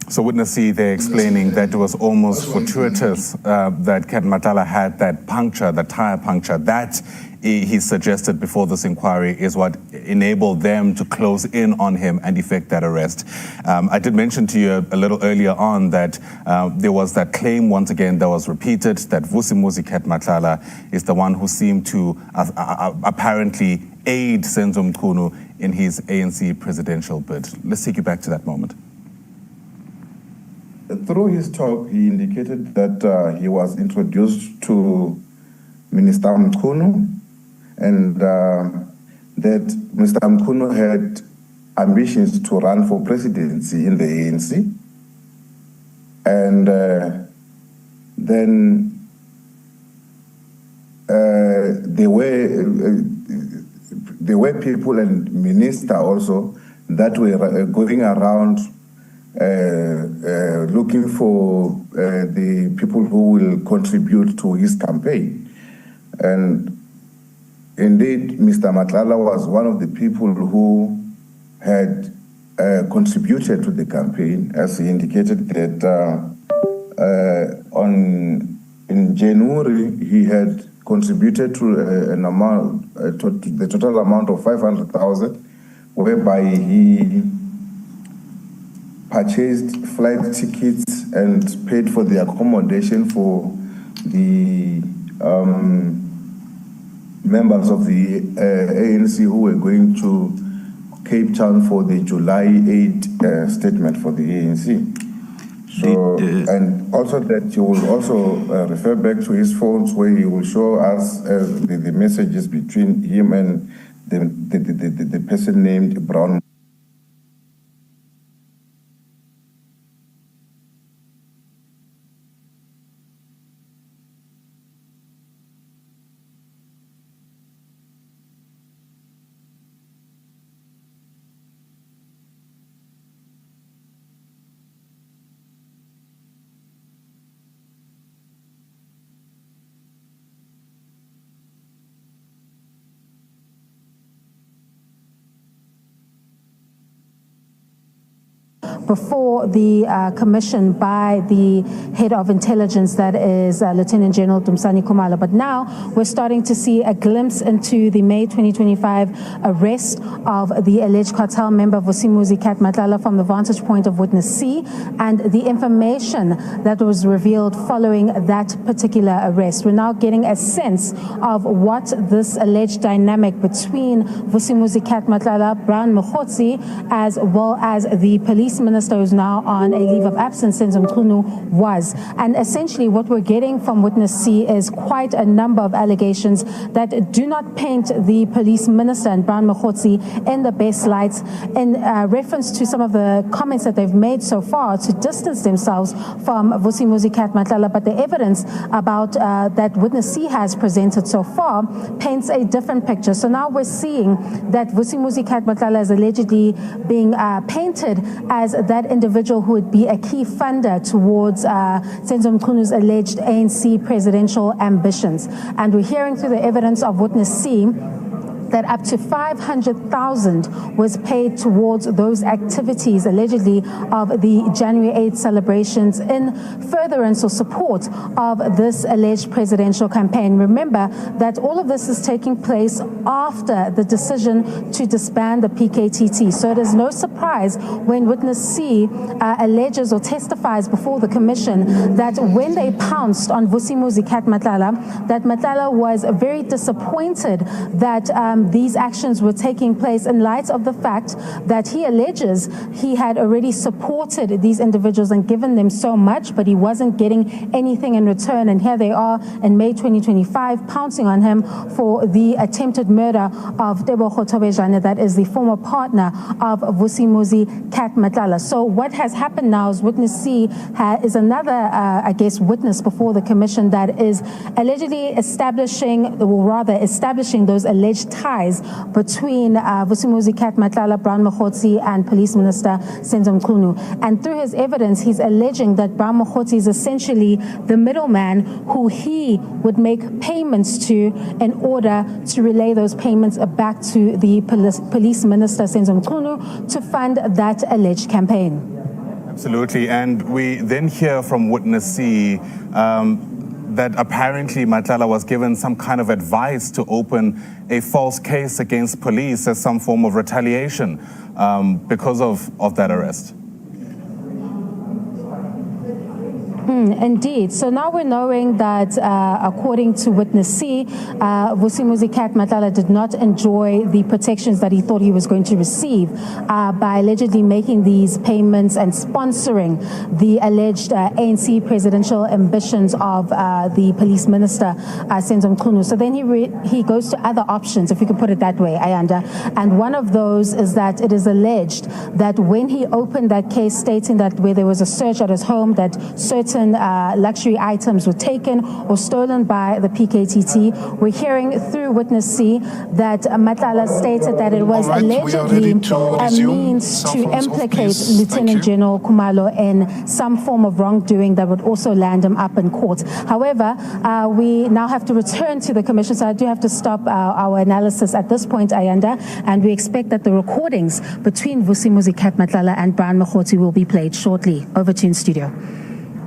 [SPEAKER 6] So witness C, they're explaining that it was almost fortuitous that Cat Matala had that puncture, the tire puncture. That, he suggested before this inquiry, is what enabled them to close in on him and effect that arrest. I did mention to you a little earlier on that there was that claim once again that was repeated that Vusimuzi Cat Matala is the one who seemed to apparently aid Senzo Mchunu in his ANC presidential bid. Let's take you back to that moment.
[SPEAKER 1] Through his talk, he indicated that he was introduced to Minister Mchunu and that Mr. Mchunu had ambitions to run for presidency in the ANC. And then there were people and ministers also that were going around looking for the people who will contribute to his campaign. And indeed, Mr. Matala was one of the people who had contributed to the campaign, as he indicated that in January he had contributed to an amount, to the total amount of 500,000, whereby he purchased flight tickets and paid for the accommodation for the members of the ANC who were going to Cape Town for the July 8 statement for the ANC. So, and also that you will also refer back to his phones where he will show us the messages between him and the person named Brown.
[SPEAKER 7] Before the commission by the head of intelligence, that is Lieutenant General Dumsani Khumalo. But now we're starting to see a glimpse into the May 2025 arrest of the alleged cartel member Vusimuzi Cat Matala from the vantage point of witness C and the information that was revealed following that particular arrest. We're now getting a sense of what this alleged dynamic between Vusimuzi Cat Matala, Brown Mkhotsi, as well as the police minister who's now on a leave of absence, Senzo Mchunu, was. And essentially what we're getting from witness C is quite a number of allegations that do not paint the police minister and Brown Mkhotsi in the best lights, in reference to some of the comments that they've made so far to distance themselves from Vusimuzi Cat Matala. But the evidence about that witness C has presented so far paints a different picture. So now we're seeing that Vusimuzi Cat Matala is allegedly being painted as that individual who would be a key funder towards Senzo Mchunu's alleged ANC presidential ambitions. And we're hearing through the evidence of witness C that up to 500,000 was paid towards those activities, allegedly, of the January 8th celebrations in furtherance or support of this alleged presidential campaign. Remember that all of this is taking place after the decision to disband the PKTT. So it is no surprise when Witness C alleges or testifies before the commission that when they pounced on Vusimuzi Cat Madlanga, that Madlanga was very disappointed that these actions were taking place in light of the fact that he alleges he had already supported these individuals and given them so much, but he wasn't getting anything in return. And here they are in May 2025 pouncing on him for the attempted murder of Tebogo Tobejane, that is the former partner of Vusimuzi Cat Madlanga. So what has happened now is Witness C is another, witness before the commission that is allegedly establishing those alleged ties between Vusimuzi Cat Madlanga, Brown Makhotsi, and Police Minister Senzo Mchunu. And through his evidence, he's alleging that Brown Makhotsi is essentially the middleman who he would make payments to in order to relay those payments back to the Police Minister Senzo Mchunu to fund that alleged campaign.
[SPEAKER 6] Absolutely. And we then hear from Witness C that apparently Madlanga was given some kind of advice to open a false case against police as some form of retaliation because of that arrest.
[SPEAKER 7] Indeed. So now we're knowing that, according to Witness C, Vusimuzi Cat Madlanga did not enjoy the protections that he thought he was going to receive by allegedly making these payments and sponsoring the alleged ANC presidential ambitions of the Police Minister, Senzo Mchunu. So then he goes to other options, if we could put it that way, Ayanda. And one of those is that it is alleged that when he opened that case stating that where there was a search at his home, that certain luxury items were taken or stolen by the PKTT. We're hearing through Witness C that Madlanga stated that it was allegedly a means to implicate Lieutenant General Khumalo in some form of wrongdoing that would also land him up in court. However, we now have to return to the commission, so I do have to stop our analysis at this point, Ayanda, and we expect that the recordings between Vusimuzi Cat Madlanga and Brown Makhotsi will be played shortly. Over to you in studio.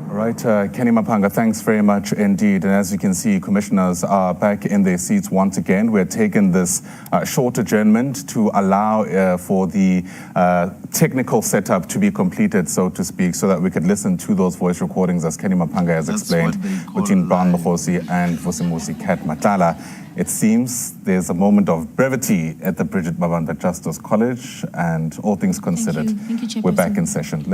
[SPEAKER 6] Right, Kenny Mapanga, thanks very much indeed. And as you can see, commissioners are back in their seats once again. We're taking this short adjournment to allow for the technical setup to be completed, so to speak, so that we could listen to those voice recordings, as Kenny Mapanga has explained, between Brown Makhotsi and Vusimuzi Cat Madlanga. It seems there's a moment of brevity at the Bridget Mabanda Justice College, and all things considered,
[SPEAKER 2] Thank you,
[SPEAKER 6] we're back in session.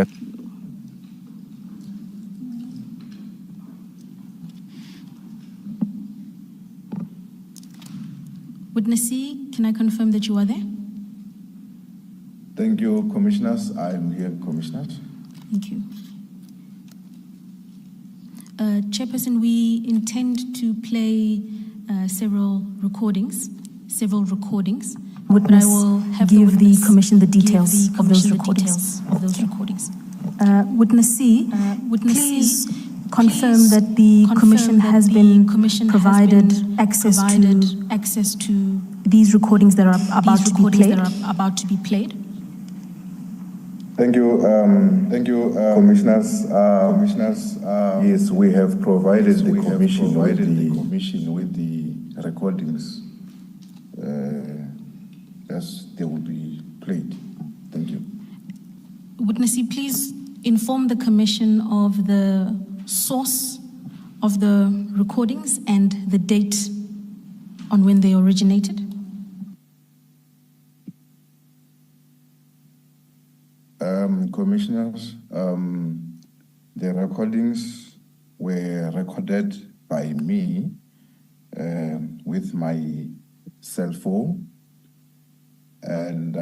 [SPEAKER 2] Witness C, can I confirm that you are there?
[SPEAKER 1] Thank you, commissioners. I'm here, commissioners.
[SPEAKER 2] Thank you. Chairperson, we intend to play several recordings, but I will have
[SPEAKER 8] give
[SPEAKER 2] the
[SPEAKER 8] commission the details of those recordings.
[SPEAKER 2] Witness C,
[SPEAKER 8] please confirm that the commission has been provided access to these recordings that are about to be played.
[SPEAKER 1] Thank you, commissioners. Yes, we have provided the commission with the recordings. As they will be played. Thank you.
[SPEAKER 2] Witness C, please inform the commission of the source of the recordings and the date on when they originated.
[SPEAKER 1] Commissioners, the recordings were recorded by me with my cell phone, and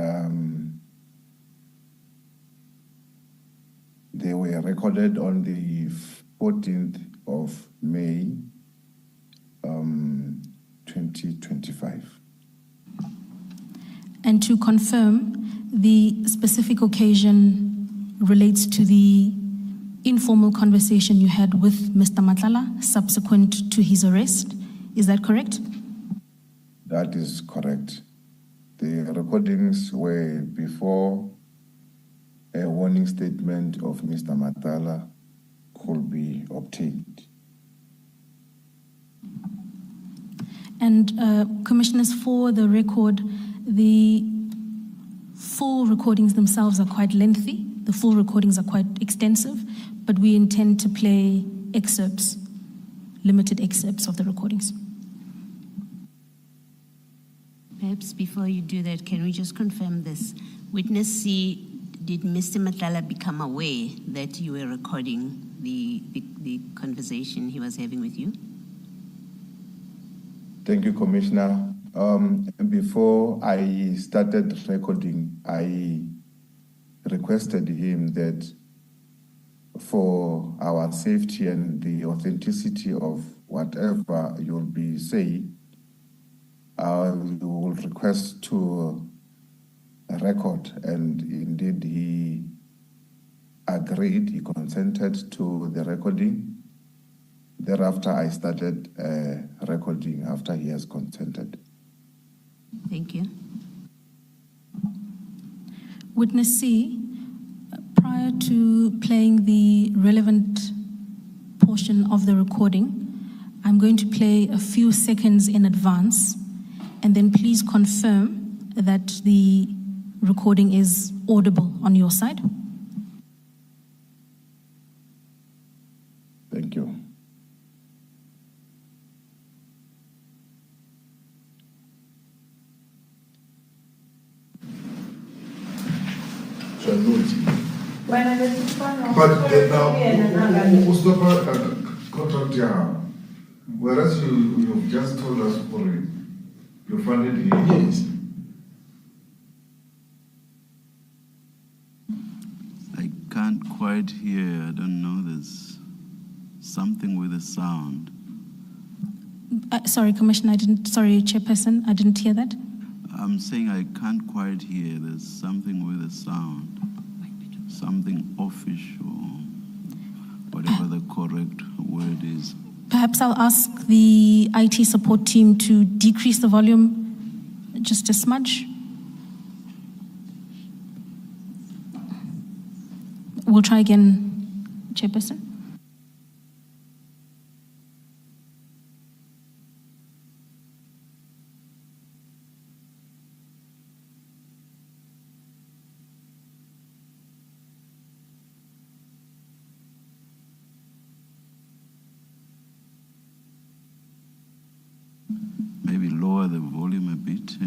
[SPEAKER 1] they were recorded on the 14th of May, 2025.
[SPEAKER 2] And to confirm, the specific occasion relates to the informal conversation you had with Mr. Madlanga subsequent to his arrest. Is that correct?
[SPEAKER 1] That is correct. The recordings were before a warning statement of Mr. Madlanga could be obtained.
[SPEAKER 2] And commissioners, for the record, the full recordings themselves are quite lengthy. The full recordings are quite extensive, but we intend to play excerpts, limited excerpts of the recordings.
[SPEAKER 3] Perhaps before you do that, can we just confirm this? Witness C, did Mr. Madlanga become aware that you were recording the conversation he was having with you?
[SPEAKER 1] Thank you, Commissioner. Before I started recording, I requested him that for our safety and the authenticity of whatever you'll be saying, I will request to record, and indeed he agreed, he consented to the recording. Thereafter, I started recording after he has consented.
[SPEAKER 3] Thank you.
[SPEAKER 2] Witness C, prior to playing the relevant portion of the recording, I'm going to play a few seconds in advance, and then please confirm that the recording is audible on your side.
[SPEAKER 1] Thank you.
[SPEAKER 9] But now, who's the contract here? Whereas you've just told us for it, you funded it. Yes.
[SPEAKER 4] I can't quite hear. I don't know. There's something with the sound.
[SPEAKER 2] Sorry, Commissioner, sorry, Chairperson, I didn't hear that.
[SPEAKER 4] I'm saying I can't quite hear. There's something with the sound. Something official, whatever the correct word is.
[SPEAKER 2] Perhaps I'll ask the IT support team to decrease the volume just a smudge. We'll try again, Chairperson.
[SPEAKER 4] Maybe lower the volume a bit.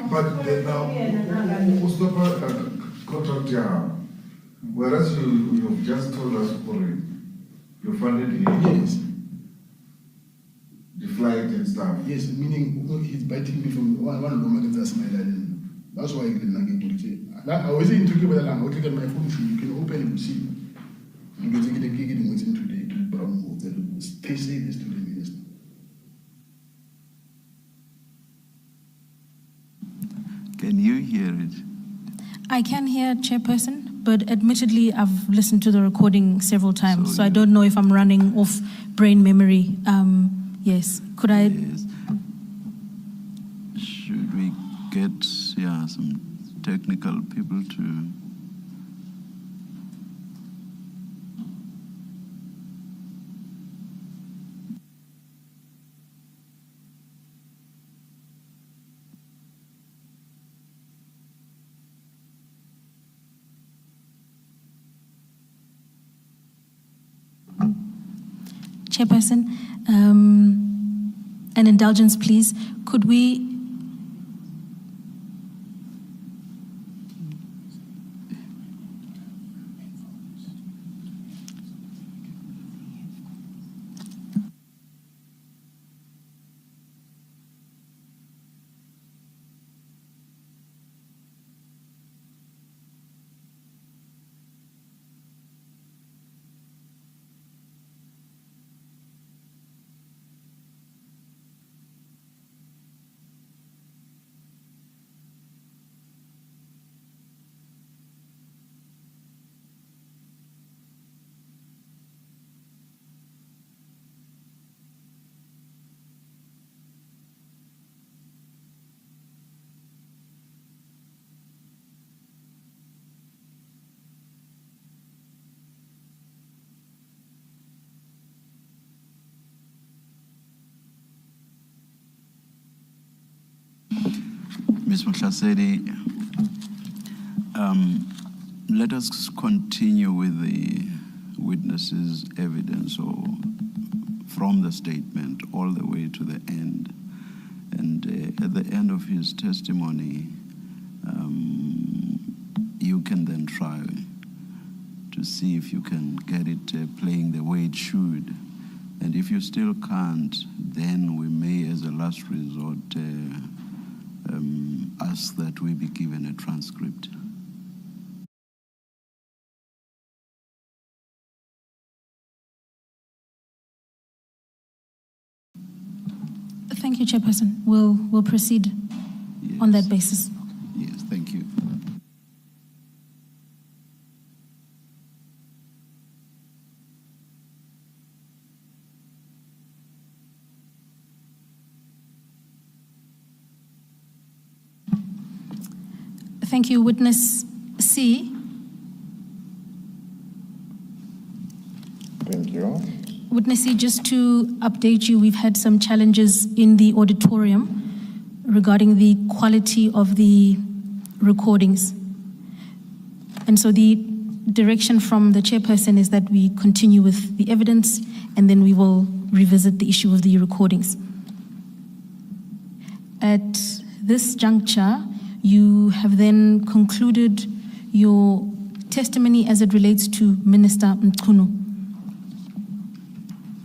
[SPEAKER 9] But now, who's the contract here? Whereas you've just told us for it, you funded it. Yes. The flight and stuff.
[SPEAKER 10] Yes, meaning he's biting me from one of them that's my line. That's why I didn't get it. I was in Turkey, but I'm looking at my phone. You can open and see. I'm going to get a gig in what's in today to Brown Hotel. Stay safe to the minister.
[SPEAKER 4] Can you hear it?
[SPEAKER 2] I can hear, Chairperson, but admittedly, I've listened to the recording several times, so I don't know if I'm running off brain memory. Yes, could I?
[SPEAKER 4] Yes. Should we get some technical people to?
[SPEAKER 2] Chairperson, an indulgence, please. Could we?
[SPEAKER 4] Ms. Mhlasedi, let us continue with the witness's evidence, or from the statement all the way to the end. And at the end of his testimony, you can then try to see if you can get it playing the way it should. And if you still can't, then we may, as a last resort, ask that we be given a transcript.
[SPEAKER 2] Thank you, Chairperson. We'll proceed on that basis.
[SPEAKER 4] Yes, thank you.
[SPEAKER 2] Thank you, Witness C.
[SPEAKER 1] Thank you.
[SPEAKER 2] Witness C, just to update you, we've had some challenges in the auditorium regarding the quality of the recordings. And so the direction from the chairperson is that we continue with the evidence and then we will revisit the issue of the recordings. At this juncture, you have then concluded your testimony as it relates to Minister Mchunu.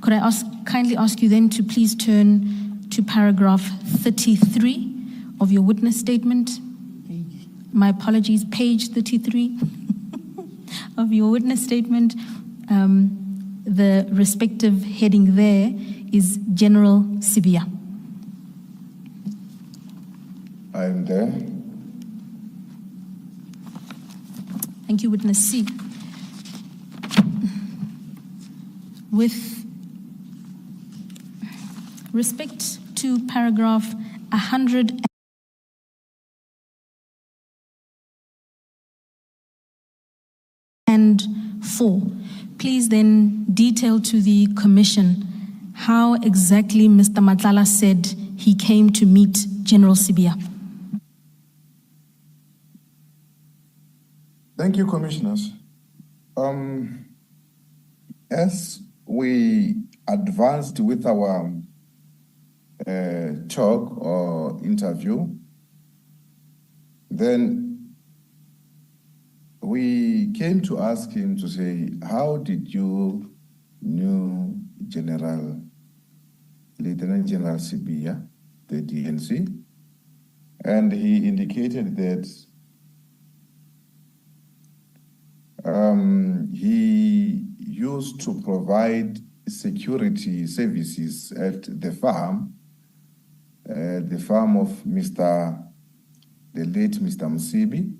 [SPEAKER 2] Could I kindly ask you then to please turn to paragraph 33 of your witness statement? My apologies, page 33 of your witness statement. The respective heading there is General Sibia.
[SPEAKER 1] I'm there.
[SPEAKER 2] Thank you, Witness C. With respect to paragraph 104, please then detail to the Commission how exactly Mr. Madlanga said he came to meet General Sibia.
[SPEAKER 1] Thank you, Commissioners. As we advanced with our talk or interview, then we came to ask him to say, how did you know Lieutenant General Sibia, the DNC? And he indicated that he used to provide security services at the farm of the late Mr. Msibi,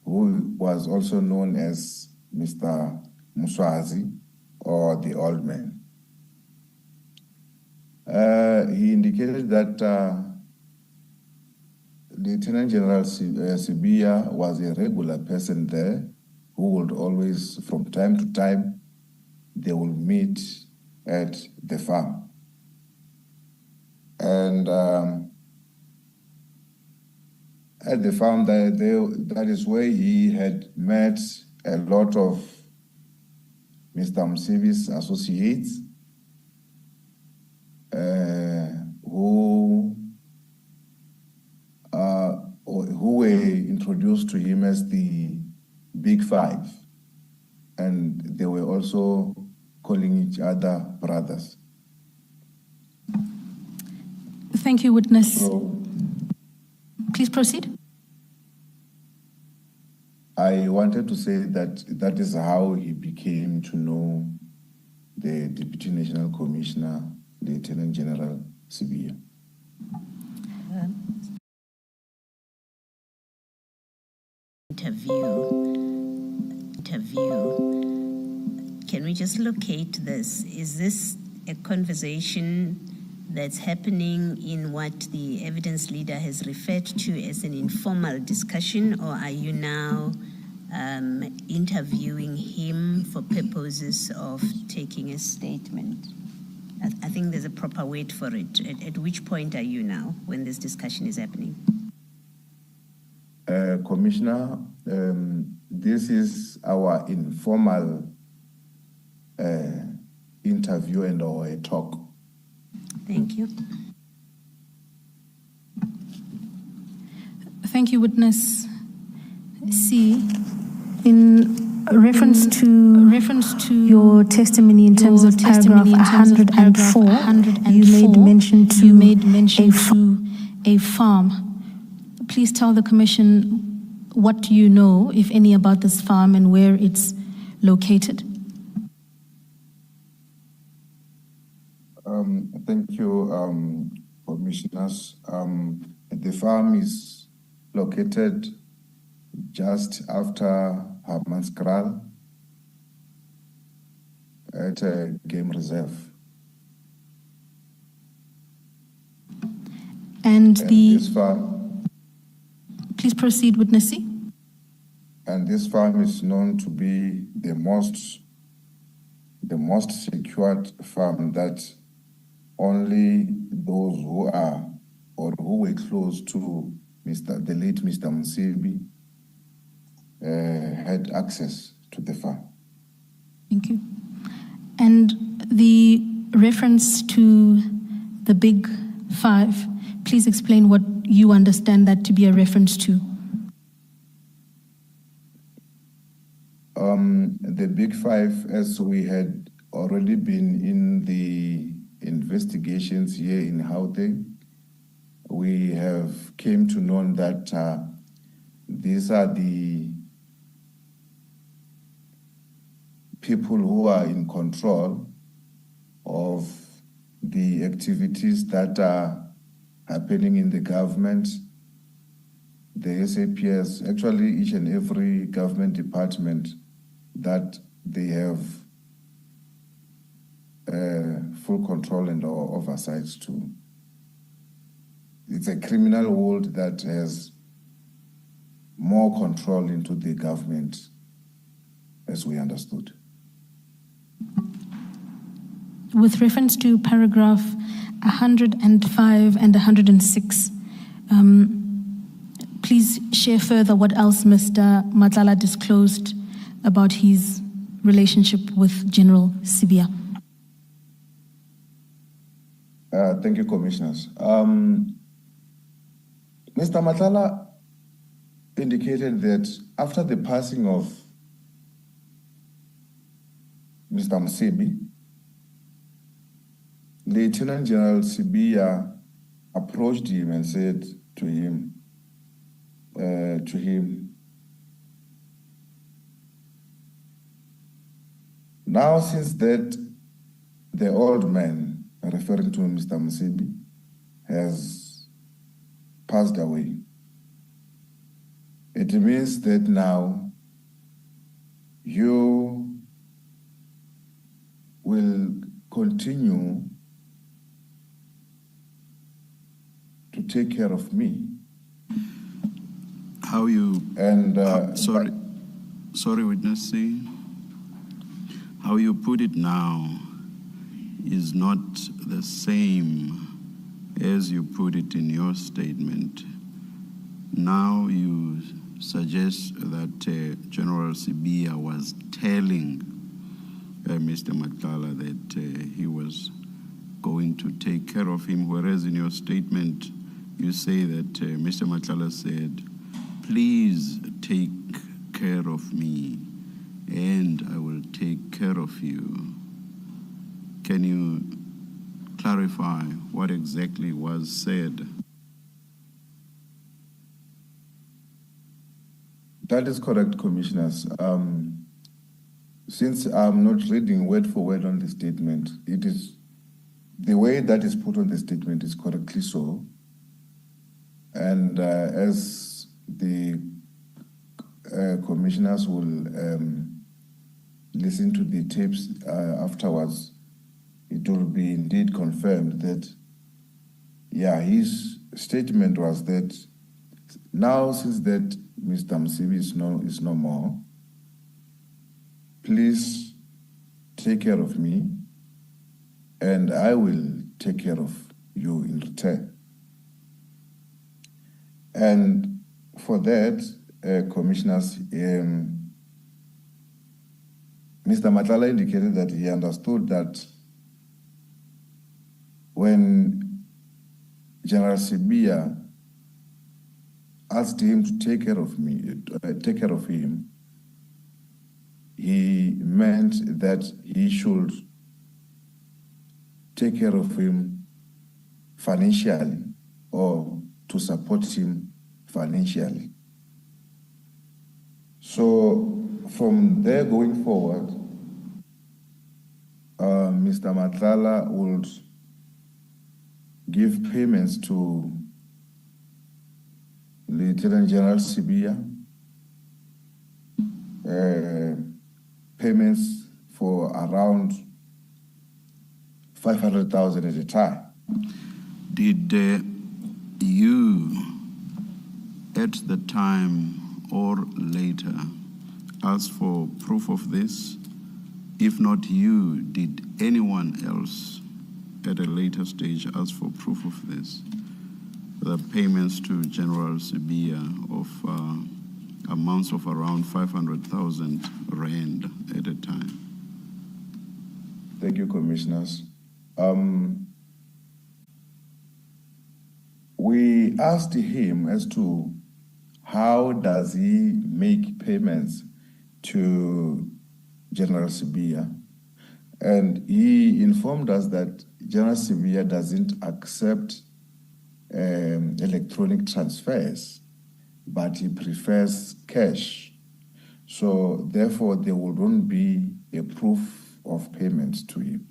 [SPEAKER 1] who was also known as Mr. Muswazi, or the old man. He indicated that Lieutenant General Sibia was a regular person there who would always, from time to time, they will meet at the farm. And at the farm, that is where he had met a lot of Mr. Msibi's associates who were introduced to him as the Big Five, and they were also calling each other brothers.
[SPEAKER 2] Thank you, Witness. Please proceed.
[SPEAKER 1] I wanted to say that that is how he became to know the Deputy National Commissioner, Lieutenant General Sibia.
[SPEAKER 3] Interview. Can we just locate this? Is this a conversation that's happening in what the evidence leader has referred to as an informal discussion, or are you now interviewing him for purposes of taking a statement? I think there's a proper word for it. At which point are you now when this discussion is happening?
[SPEAKER 1] Commissioner, this is our informal interview and or a talk.
[SPEAKER 3] Thank you.
[SPEAKER 2] Thank you, witness C. In reference to
[SPEAKER 8] Your testimony in terms of paragraph 104, you made mention to
[SPEAKER 2] a farm. Please tell the commission what you know, if any, about this farm and where it's located.
[SPEAKER 1] Thank you, commissioners. The farm is located just after Hammanskraal at a game reserve.
[SPEAKER 2] And
[SPEAKER 1] this farm,
[SPEAKER 2] please proceed, witness C.
[SPEAKER 1] And this farm is known to be the most secured farm that only those who are or who were close to the late Mr. Msibi had access to the farm.
[SPEAKER 2] Thank you. And the reference to the Big Five, please explain what you understand that to be a reference to.
[SPEAKER 1] The Big Five, as we had already been in the investigations here in Gauteng, we have came to know that these are the people who are in control of the activities that are happening in the government, the SAPS, actually each and every government department that they have full control and oversight to. It's a criminal world that has more control into the government, as we understood.
[SPEAKER 2] With reference to paragraph 105 and 106, please share further what else Mr. Madlanga disclosed about his relationship with General Sibia.
[SPEAKER 1] Thank you, commissioners. Mr. Madlanga indicated that after the passing of Mr. Msibi, Lieutenant General Sibia approached him and said to him, now since that the old man, referring to Mr. Msibi, has passed away, it means that now you will continue to take care of me.
[SPEAKER 4] How you...
[SPEAKER 1] And
[SPEAKER 4] sorry, witness C. How you put it now is not the same as you put it in your statement. Now you suggest that General Sibia was telling Mr. Madlanga that he was going to take care of him, whereas in your statement you say that Mr. Madlanga said, please take care of me and I will take care of you. Can you clarify what exactly was said?
[SPEAKER 1] That is correct, commissioners. Since I'm not reading word for word on the statement, it is the way that is put on the statement is correctly so. And as the commissioners will listen to the tapes afterwards, it will be indeed confirmed that, yeah, his statement was that now since that Mr. Msibi is no more, please take care of me and I will take care of you in return. And for that, Commissioners, Mr. Madlanga indicated that he understood that when General Sibia asked him to take care of him, he meant that he should take care of him financially or to support him financially. So from there going forward, Mr. Madlanga would give payments to Lieutenant General Sibia, payments for around 500,000 at a time.
[SPEAKER 4] Did you, at the time or later, ask for proof of this? If not you, did anyone else at a later stage ask for proof of this? The payments to General Sibia of amounts of around 500,000 rand at a time.
[SPEAKER 1] Thank you, Commissioners. We asked him as to how does he make payments to General Sibia, and he informed us that General Sibia doesn't accept electronic transfers, but he prefers cash. So therefore, there wouldn't be a proof of payment to him.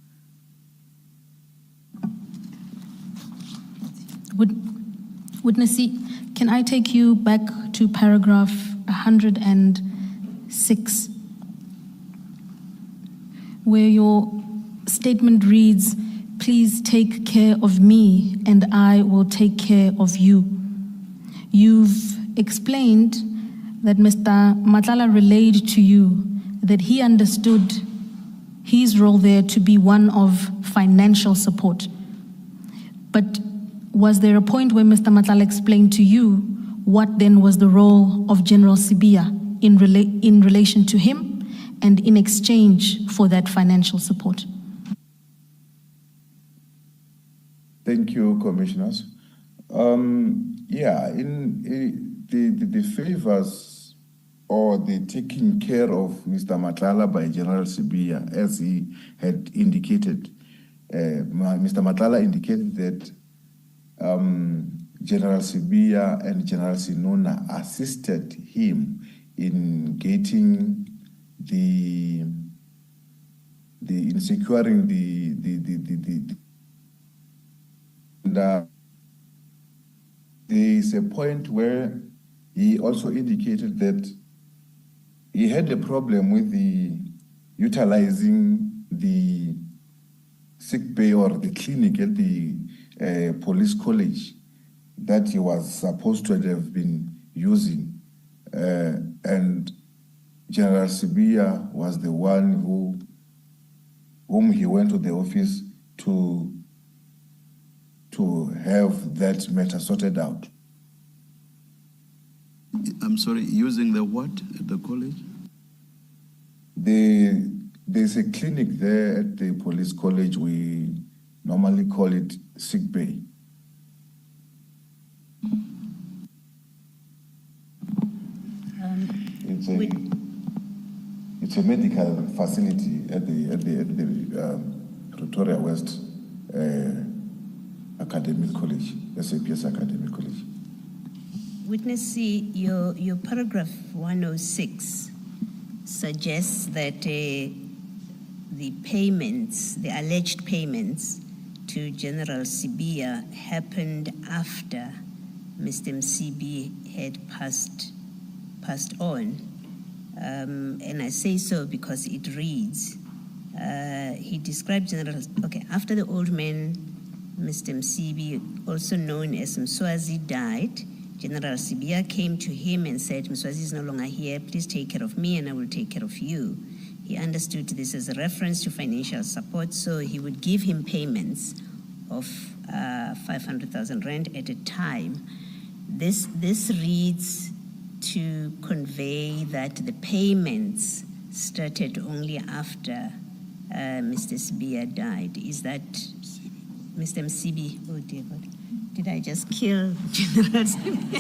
[SPEAKER 2] Witness C, can I take you back to paragraph 106, where your statement reads, "Please take care of me and I will take care of you." You've explained that Mr. Madlanga relayed to you that he understood his role there to be one of financial support. But was there a point where Mr. Madlanga explained to you what then was the role of General Sibia in relation to him and in exchange for that financial support?
[SPEAKER 1] Thank you, Commissioners. The favors or the taking care of Mr. Madlanga by General Sibia, as he had indicated, Mr. Madlanga indicated that General Sibia and General Sinona assisted him in getting in securing there is a point where he also indicated that he had a problem with utilizing the sick bay or the clinic at the police college that he was supposed to have been using, and General Sibia was the one whom he went to the office to have that matter sorted out.
[SPEAKER 4] I'm sorry, using the what at the college?
[SPEAKER 1] There's a clinic there at the police college. We normally call it sick bay. It's a medical facility at the Pretoria West Academic College, SAPS Academic College.
[SPEAKER 3] Witness C, your paragraph 106 suggests that the alleged payments to General Sibia happened after Mr. Msibi had passed on. And I say so because it reads, he described after the old man, Mr. Msibi, also known as Mswazi, died, General Sibia came to him and said, "Mswazi is no longer here, please take care of me and I will take care of you." He understood this as a reference to financial support, so he would give him payments of 500,000 rand at a time. This reads to convey that the payments started only after Mr. Sibia died. Is that Mr. Msibi? Oh dear God. Did I just kill General Sibia?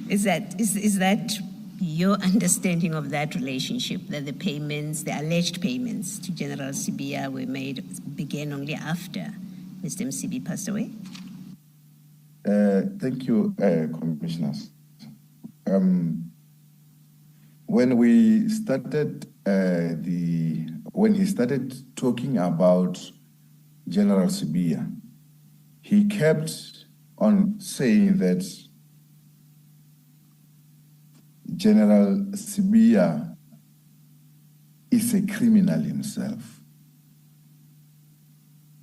[SPEAKER 3] Is that your understanding of that relationship, that the payments, the alleged payments to General Sibia began only after Mr. Msibi passed away?
[SPEAKER 1] Thank you, commissioners. When we started when he started talking about General Sibia, he kept on saying that General Sibia is a criminal himself.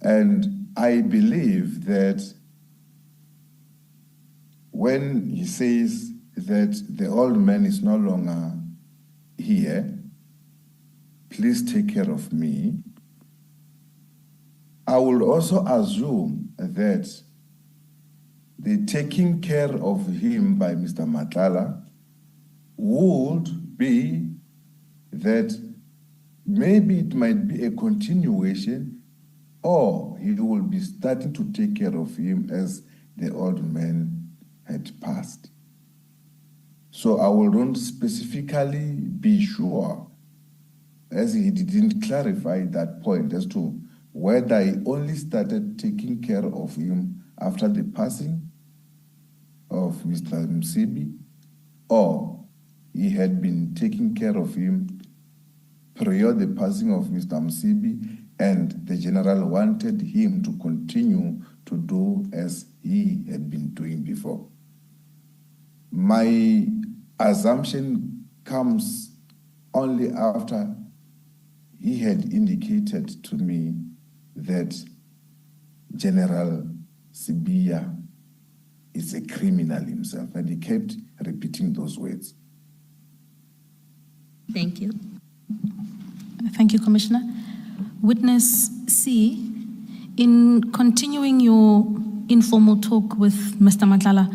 [SPEAKER 1] And I believe that when he says that the old man is no longer here, please take care of me, I will also assume that the taking care of him by Mr. Madlanga would be that maybe it might be a continuation, or he will be starting to take care of him as the old man had passed. So I will not specifically be sure, as he didn't clarify that point as to whether he only started taking care of him after the passing of Mr. Msibi, or he had been taking care of him prior to the passing of Mr. Msibi, and the general wanted him to continue to do as he had been doing before. My assumption comes only after he had indicated to me that General Sibia is a criminal himself, and he kept repeating those words.
[SPEAKER 3] Thank you.
[SPEAKER 2] Thank you, Commissioner. Witness C, in continuing your informal talk with Mr. Madlanga,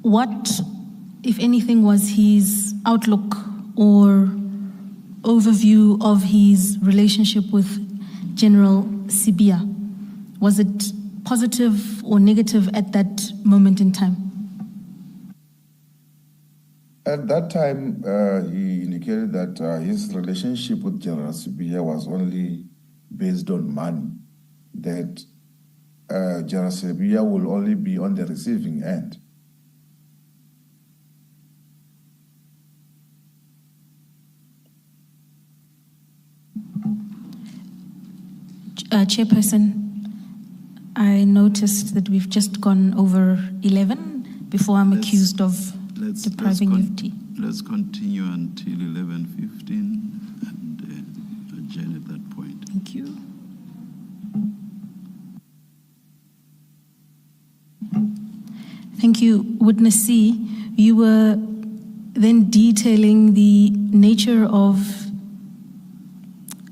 [SPEAKER 2] what, if anything, was his outlook or overview of his relationship with General Sibia? Was it positive or negative at that moment in time?
[SPEAKER 1] At that time, he indicated that his relationship with General Sibia was only based on money, that General Sibia will only be on the receiving end.
[SPEAKER 2] Chairperson, I noticed that we've just gone over 11 before I'm accused of depriving you of tea.
[SPEAKER 4] Let's continue until 11:15 and adjourn at that point.
[SPEAKER 2] Thank you. Thank you. Witness C, you were then detailing the nature of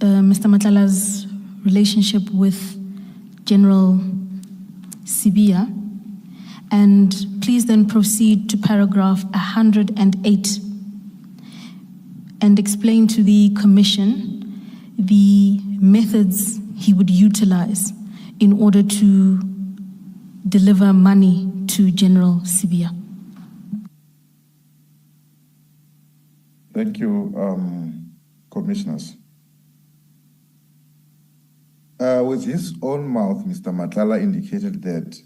[SPEAKER 2] Mr. Madlanga's relationship with General Sibia, and please then proceed to paragraph 108 and explain to the Commission the methods he would utilize in order to deliver money to General Sibia.
[SPEAKER 1] Thank you, commissioners. With his own mouth, Mr. Madlanga indicated that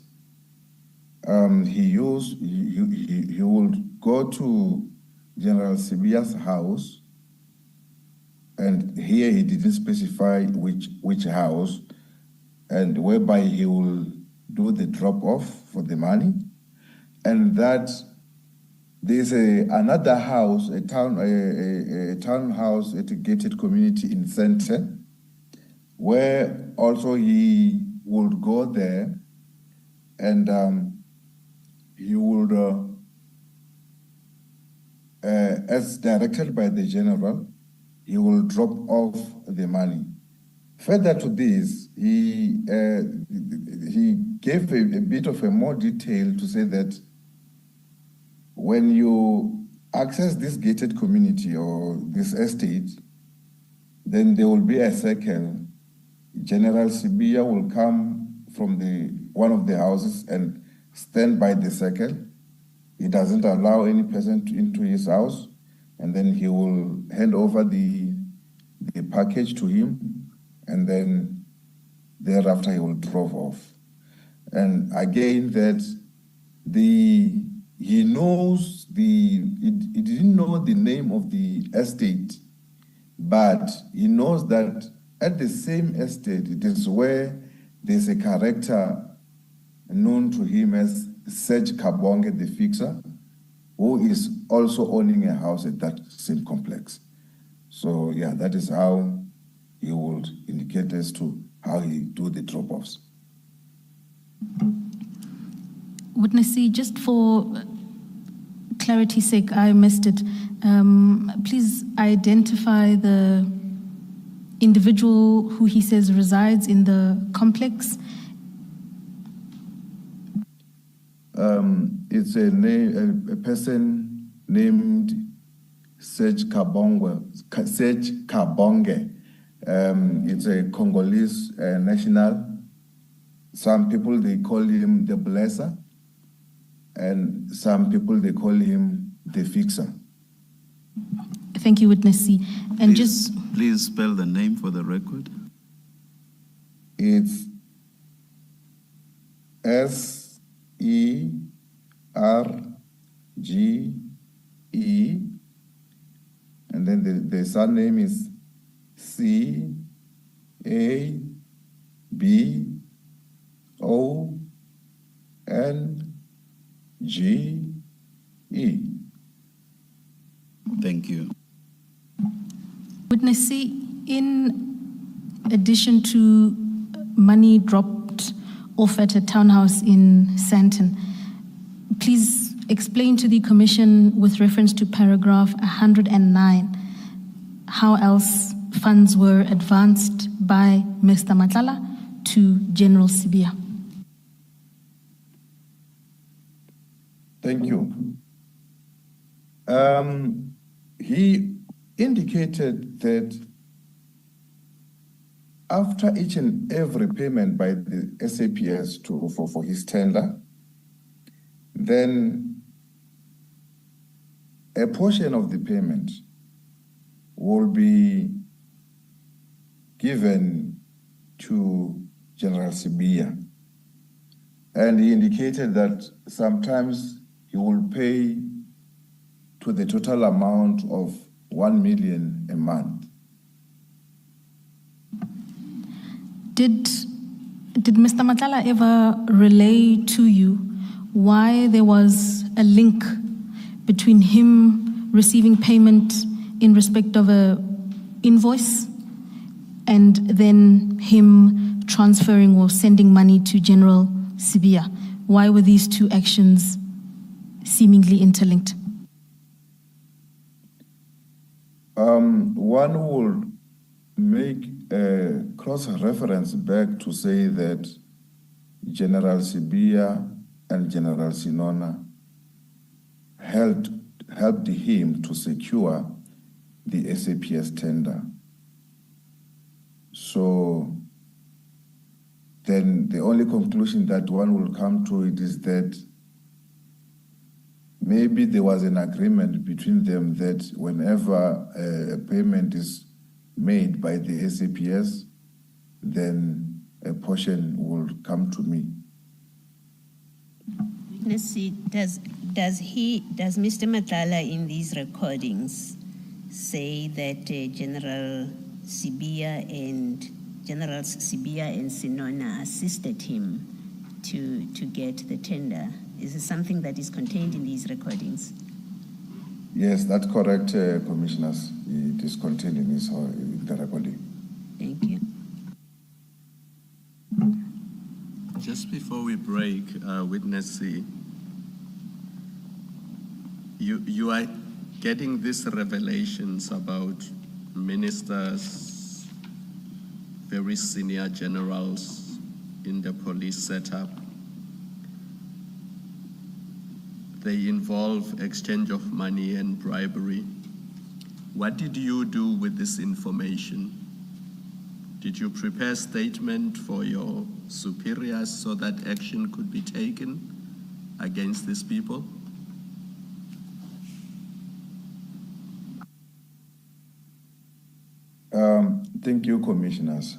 [SPEAKER 1] he would go to General Sibia's house, and here he didn't specify which house, and whereby he will do the drop-off for the money, and that there's another house, a townhouse at a gated community in Center, where also he would go there, and he would, as directed by the general, he will drop off the money. Further to this, he gave a bit of a more detail to say that when you access this gated community or this estate, then there will be a circle. General Sibia will come from one of the houses and stand by the circle. He doesn't allow any person into his house, and then he will hand over the package to him, and then thereafter he will drive off. And again, that he didn't know the name of the estate, but he knows that at the same estate, it is where there's a character known to him as Serge Kabonge, the fixer, who is also owning a house at that same complex. So yeah, that is how he would indicate as to how he do the drop-offs.
[SPEAKER 2] Witness C, just for clarity's sake, I missed it. Please identify the individual who he says resides in the complex.
[SPEAKER 1] It's a person named Serge Kabonge. It's a Congolese national. Some people, they call him the blesser, and some people, they call him the fixer.
[SPEAKER 2] Thank you, Witness C. And
[SPEAKER 4] Please spell the name for the record.
[SPEAKER 1] It's S-E-R-G-E, and then the surname is C-A-B-O-N-G-E.
[SPEAKER 4] Thank you.
[SPEAKER 2] Witness C, in addition to money dropped off at a townhouse in Sandton, please explain to the Commission with reference to paragraph 109 how else funds were advanced by Mr. Madlanga to General Sibia.
[SPEAKER 1] Thank you. He indicated that after each and every payment by the SAPS for his tender, then a portion of the payment will be given to General Sibia. And he indicated that sometimes he will pay to the total amount of 1 million a month.
[SPEAKER 2] Did Mr. Madlanga ever relay to you why there was a link between him receiving payment in respect of a invoice and then him transferring or sending money to General Sibia? Why were these two actions seemingly interlinked?
[SPEAKER 1] One will make a cross-reference back to say that General Sibia and General Sinona helped him to secure the SAPS tender. So then the only conclusion that one will come to it is that maybe there was an agreement between them that whenever a payment is made by the SAPS, then a portion will come to me.
[SPEAKER 3] Let's see, does Mr. Madlanga in these recordings say that Generals Sibia and Sinona assisted him to get the tender? Is it something that is contained in these recordings?
[SPEAKER 1] Yes, that's correct, Commissioners. It is contained in the recording.
[SPEAKER 3] Thank you.
[SPEAKER 5] Just before we break, Witness C, you are getting these revelations about ministers, very senior generals in the police setup. they involve exchange of money and bribery. What did you do with this information? Did you prepare a statement for your superiors so that action could be taken against these people?
[SPEAKER 1] Thank you, commissioners.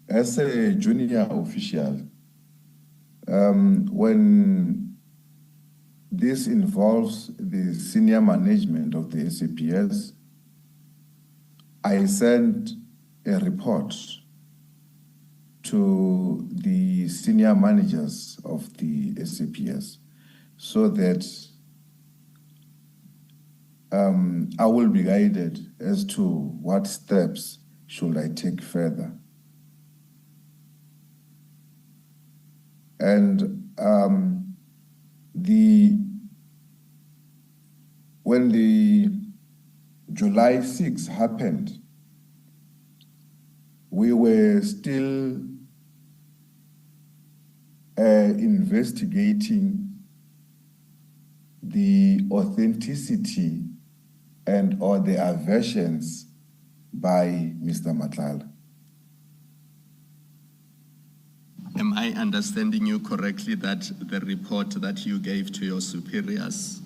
[SPEAKER 1] As a junior official, when this involves the senior management of the SAPS, I sent a report to the senior managers of the SAPS so that I will be guided as to what steps should I take further. And when the July 6 happened, we were still investigating the authenticity and or the aversions by Mr. Madlanga.
[SPEAKER 5] Am I understanding you correctly that the report that you gave to your superiors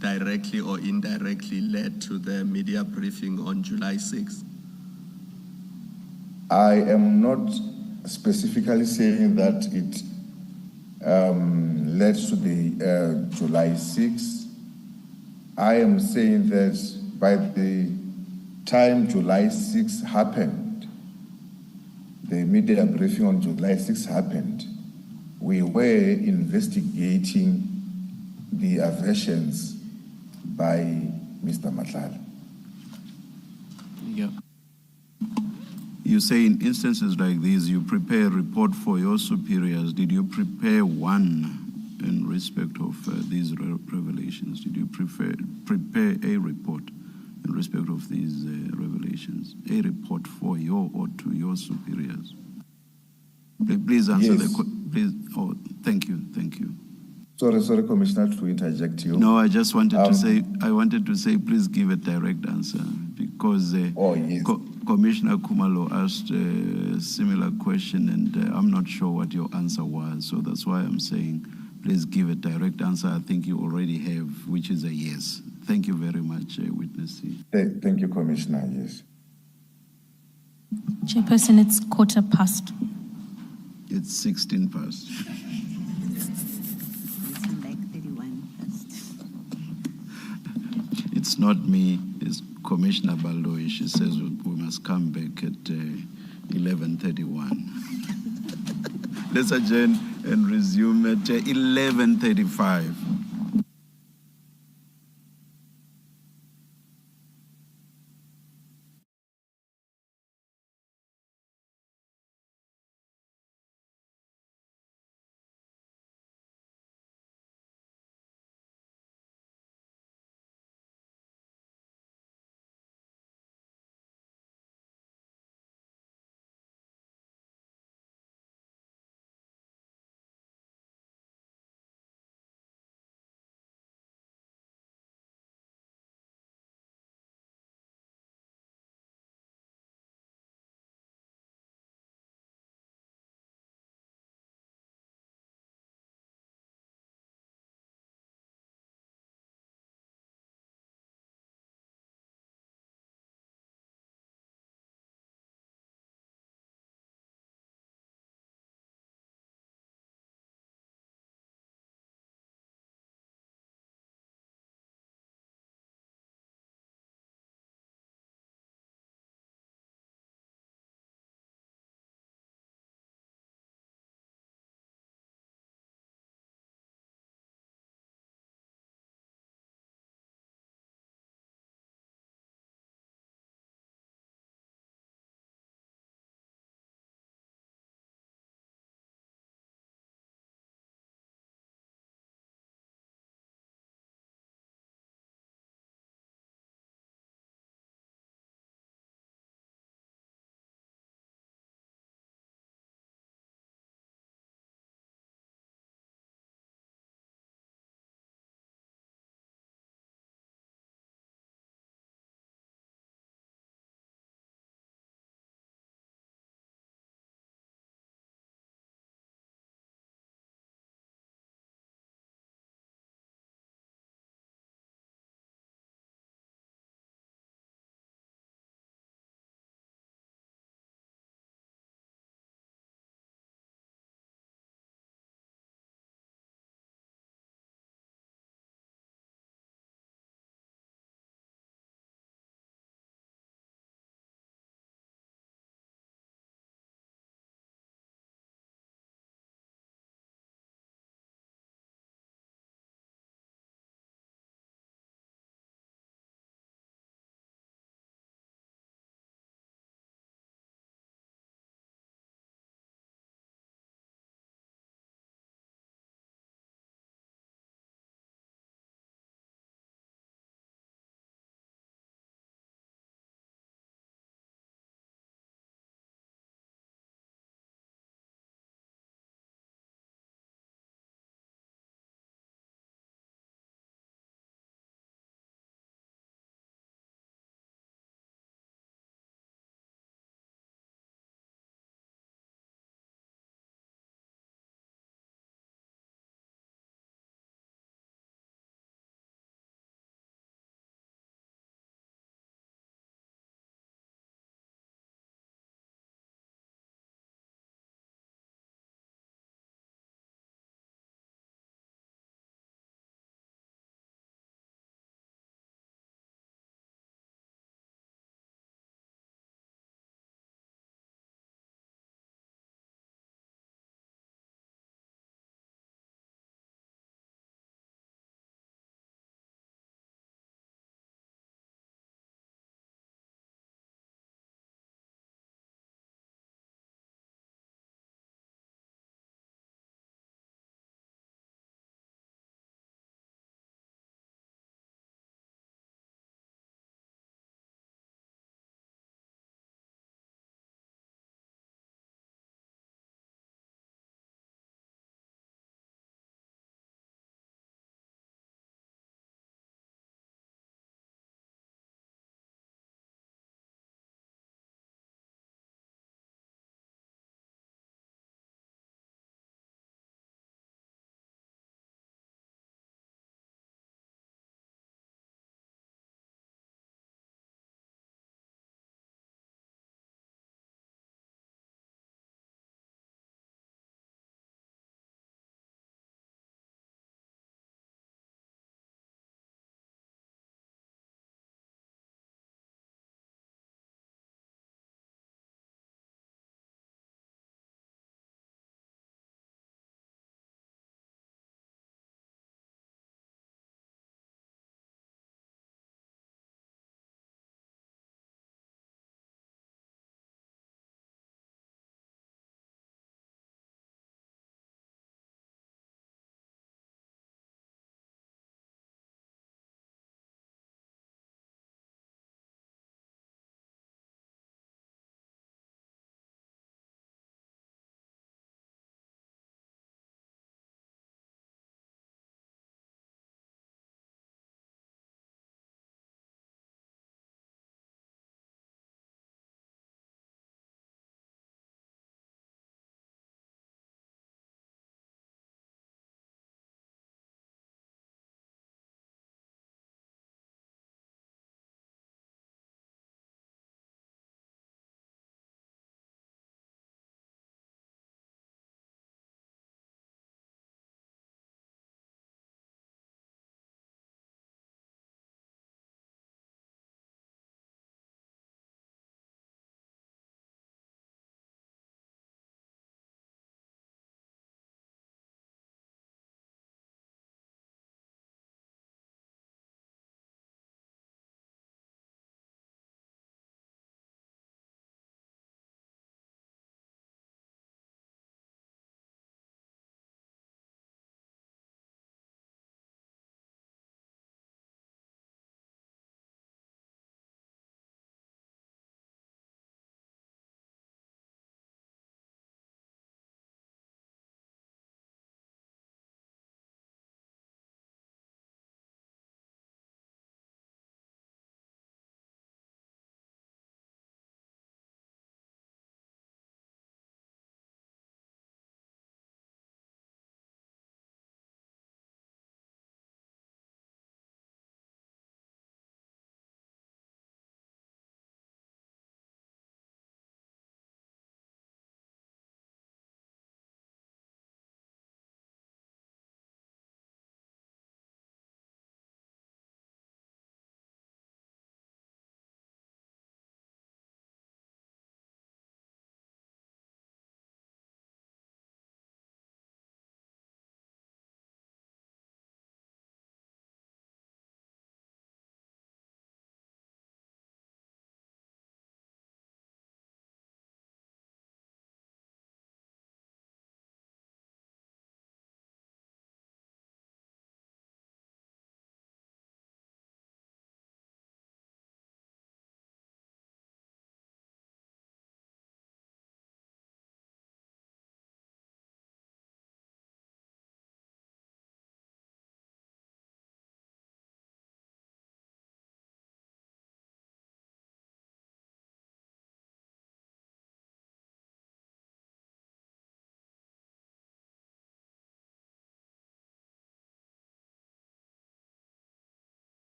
[SPEAKER 5] directly or indirectly led to the media briefing on July 6th?
[SPEAKER 1] I am not specifically saying that it led to the July 6th. I am saying that by the time July 6th happened, the media briefing on July 6th happened, we were investigating the aversions by Mr. Madlanga.
[SPEAKER 4] Yeah. You say in instances like these, you prepare a report for your superiors. Did you prepare one in respect of these revelations? Did you prepare a report in respect of these revelations? A report for your or to your superiors? Please answer
[SPEAKER 1] Yes.
[SPEAKER 4] please. Oh, thank you.
[SPEAKER 1] Sorry, Commissioner, to interject you.
[SPEAKER 4] No, I just wanted to say, please give a direct answer because
[SPEAKER 1] yes.
[SPEAKER 4] Commissioner Kumalo asked a similar question and I'm not sure what your answer was. So that's why I'm saying, please give a direct answer. I think you already have, which is a yes. Thank you very much, Witness C.
[SPEAKER 1] Thank you, Commissioner, yes.
[SPEAKER 8] Chairperson, it's 15:15.
[SPEAKER 4] It's 16 past.
[SPEAKER 3] Listen like 31 first.
[SPEAKER 4] It's not me, it's Commissioner Baldoi. She says we must come back at 11:31. Let's adjourn and resume at 11:35.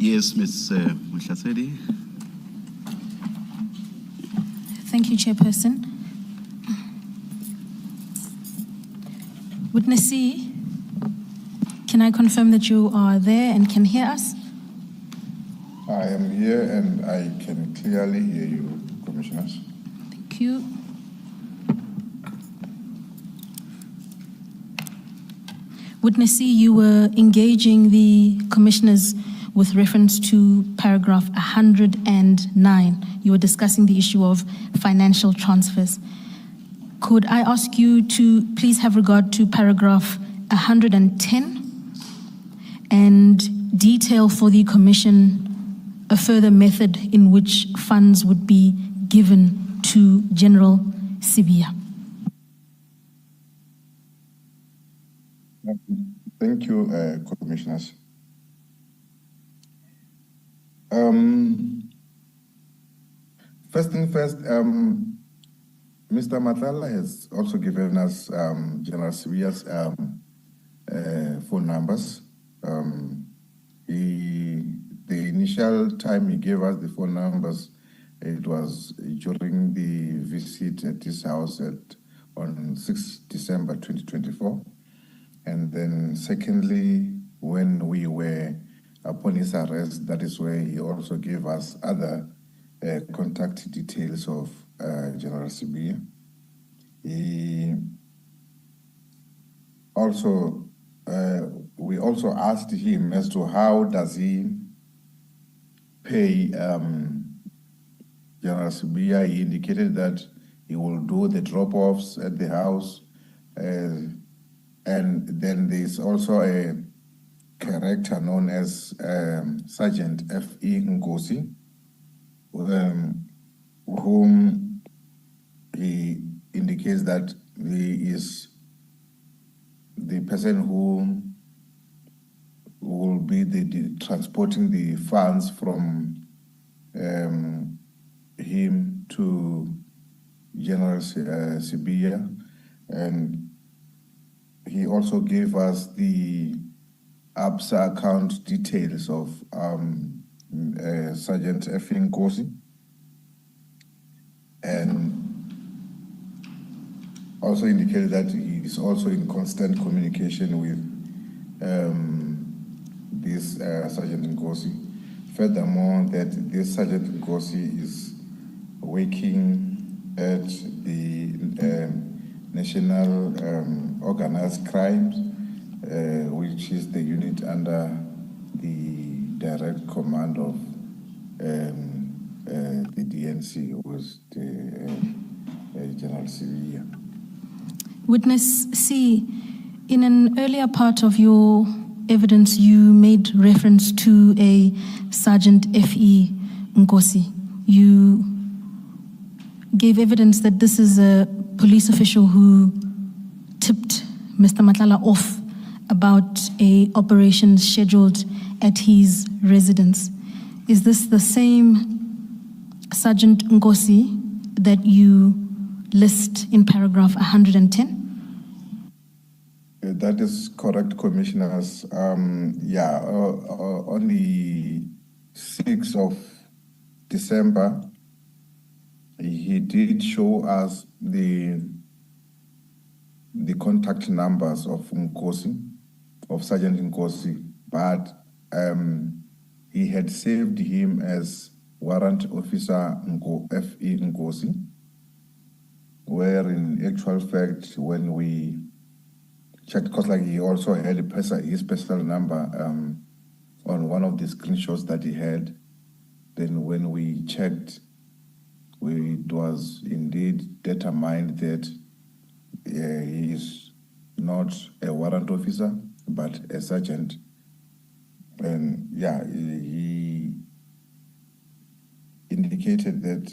[SPEAKER 4] Yes, Ms. Mhlasedi.
[SPEAKER 2] Thank you, Chairperson. Witness C, can I confirm that you are there and can hear us?
[SPEAKER 1] I am here and I can clearly hear you, Commissioners.
[SPEAKER 2] Thank you. Witness C, you were engaging the commissioners with reference to paragraph 109. You were discussing the issue of financial transfers. Could I ask you to please have regard to paragraph 110 and detail for the commission a further method in which funds would be given to General Sibia?
[SPEAKER 1] Thank you, Commissioners. First thing first, Mr. Madlanga has also given us General Sibia's phone numbers. The initial time he gave us the phone numbers, it was during the visit at his house on 6 December 2024. And then secondly, when we were upon his arrest, that is where he also gave us other contact details of General Sibia. He also, we also asked him as to how does he pay General Sibia. He indicated that he will do the drop-offs at the house, and then there's also a character known as Sergeant F.E. Ngosi, whom he indicates that he is the person who will be the transporting the funds from him to General Sibia. And he also gave us the ABSA account details of Sergeant F.E. Ngosi, and also indicated that he is also in constant communication with this Sergeant Ngosi. Furthermore, that this Sergeant Ngosi is working at the National Organized Crimes, which is the unit under the direct command of the DNC, who was the General Sibia.
[SPEAKER 2] Witness C, in an earlier part of your evidence, you made reference to a Sergeant F.E. Ngosi. You gave evidence that this is a police official who tipped Mr. Madlanga off about a operation scheduled at his residence. Is this the same Sergeant Ngosi that you list in paragraph 110?
[SPEAKER 1] That is correct, Commissioners. On the 6th of December, he did show us the contact numbers of Ngosi, of Sergeant Ngosi, but he had saved him as Warrant Officer F.E. Ngosi, where in actual fact, when we checked, because like he also had his personal number on one of the screenshots that he had, then when we checked, it was indeed determined that he is not a warrant officer, but a sergeant. And yeah, he indicated that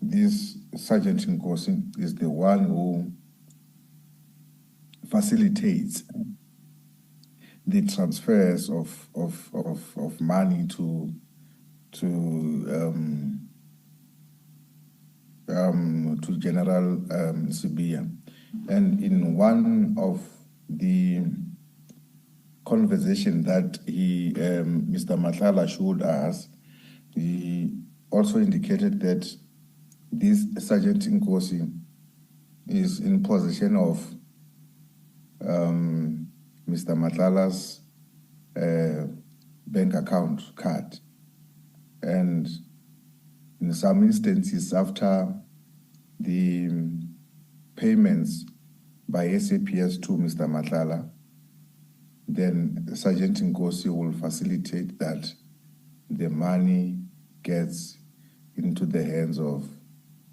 [SPEAKER 1] this Sergeant Ngosi is the one who facilitates the transfers of money to General Sibia. And in one of the conversation that Mr. Madlanga showed us, he also indicated that this Sergeant Nkosi is in possession of Mr. Madlanga's bank account card. And in some instances, after the payments by SAPS to Mr. Madlanga, then Sergeant Nkosi will facilitate that the money gets into the hands of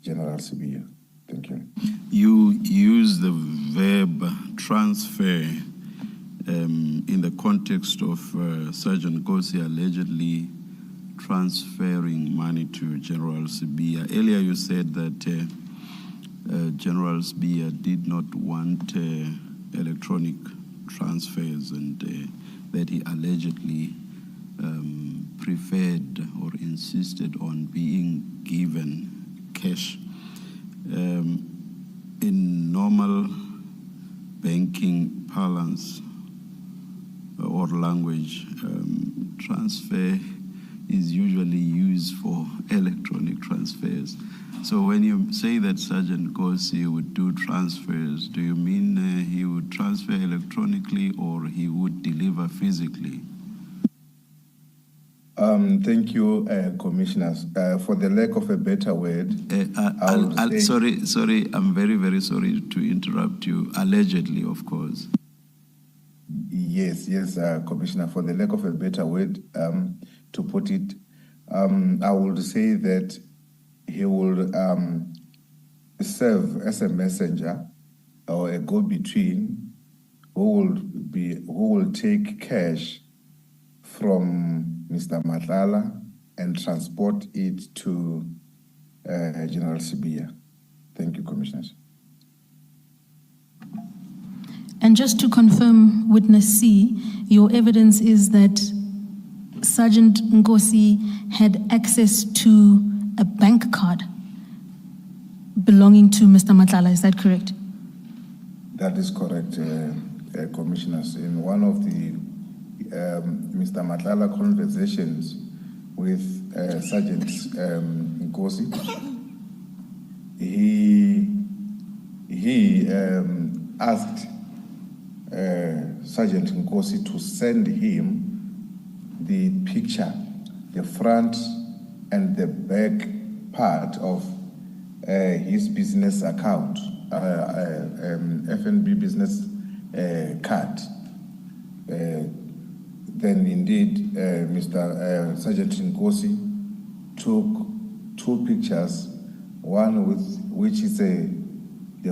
[SPEAKER 1] General Sibiya. Thank you.
[SPEAKER 4] You use the verb transfer in the context of Sergeant Nkosi allegedly transferring money to General Sibiya. Earlier you said that General Sibiya did not want electronic transfers and that he allegedly preferred or insisted on being given cash. In normal banking parlance or language, transfer is usually used for electronic transfers. So when you say that Sergeant Nkosi would do transfers, do you mean he would transfer electronically or he would deliver physically?
[SPEAKER 1] Thank you, Commissioners. For the lack of a better word,
[SPEAKER 4] sorry, I'm very, very sorry to interrupt you. Allegedly, of course.
[SPEAKER 1] Yes, Commissioner. For the lack of a better word, to put it, I would say that he will serve as a messenger or a go-between who will take cash from Mr. Madlanga and transport it to General Sibiya. Thank you, Commissioners.
[SPEAKER 2] And just to confirm, Witness C, your evidence is that Sergeant Nkosi had access to a bank card belonging to Mr. Madlanga. Is that correct?
[SPEAKER 1] That is correct, Commissioners. In one of the Mr. Madlanga conversations with Sergeant Nkosi, he asked Sergeant Nkosi to send him the picture, the front and the back part of his business account, FNB business card. Then indeed, Mr. Sergeant Nkosi took two pictures, one which is the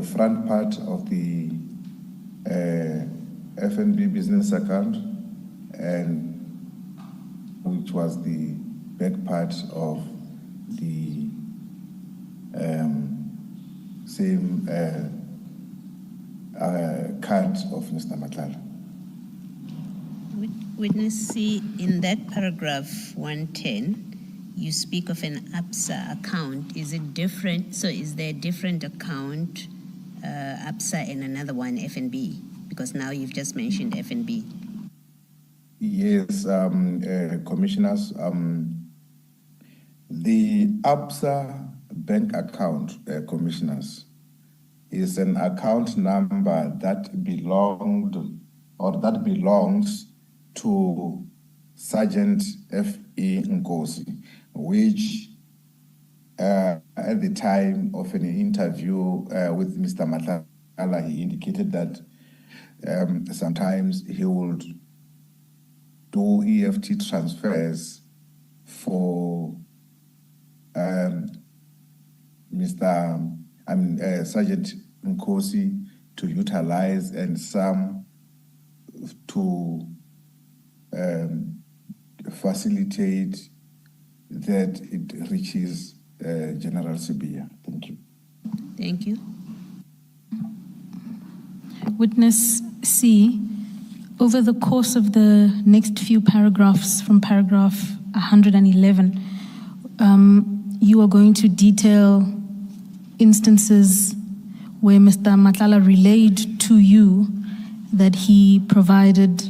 [SPEAKER 1] front part of the FNB business account, and which was the back part of the same card of Mr. Madlanga.
[SPEAKER 3] Witness C, in that paragraph 110, you speak of an ABSA account. Is it different? So is there a different account, ABSA, and another one, FNB? Because now you've just mentioned FNB.
[SPEAKER 1] Yes, Commissioners. The ABSA bank account, Commissioners, is an account number that belongs to Sergeant F.E. Nkosi, which at the time of an interview with Mr. Madlanga, he indicated that sometimes he would do EFT transfers for Sergeant Nkosi to utilize and some to facilitate that it reaches General Sibiya. Thank you.
[SPEAKER 3] Thank you.
[SPEAKER 2] Witness C, over the course of the next few paragraphs, from paragraph 111, you are going to detail instances where Mr. Madlanga relayed to you that he provided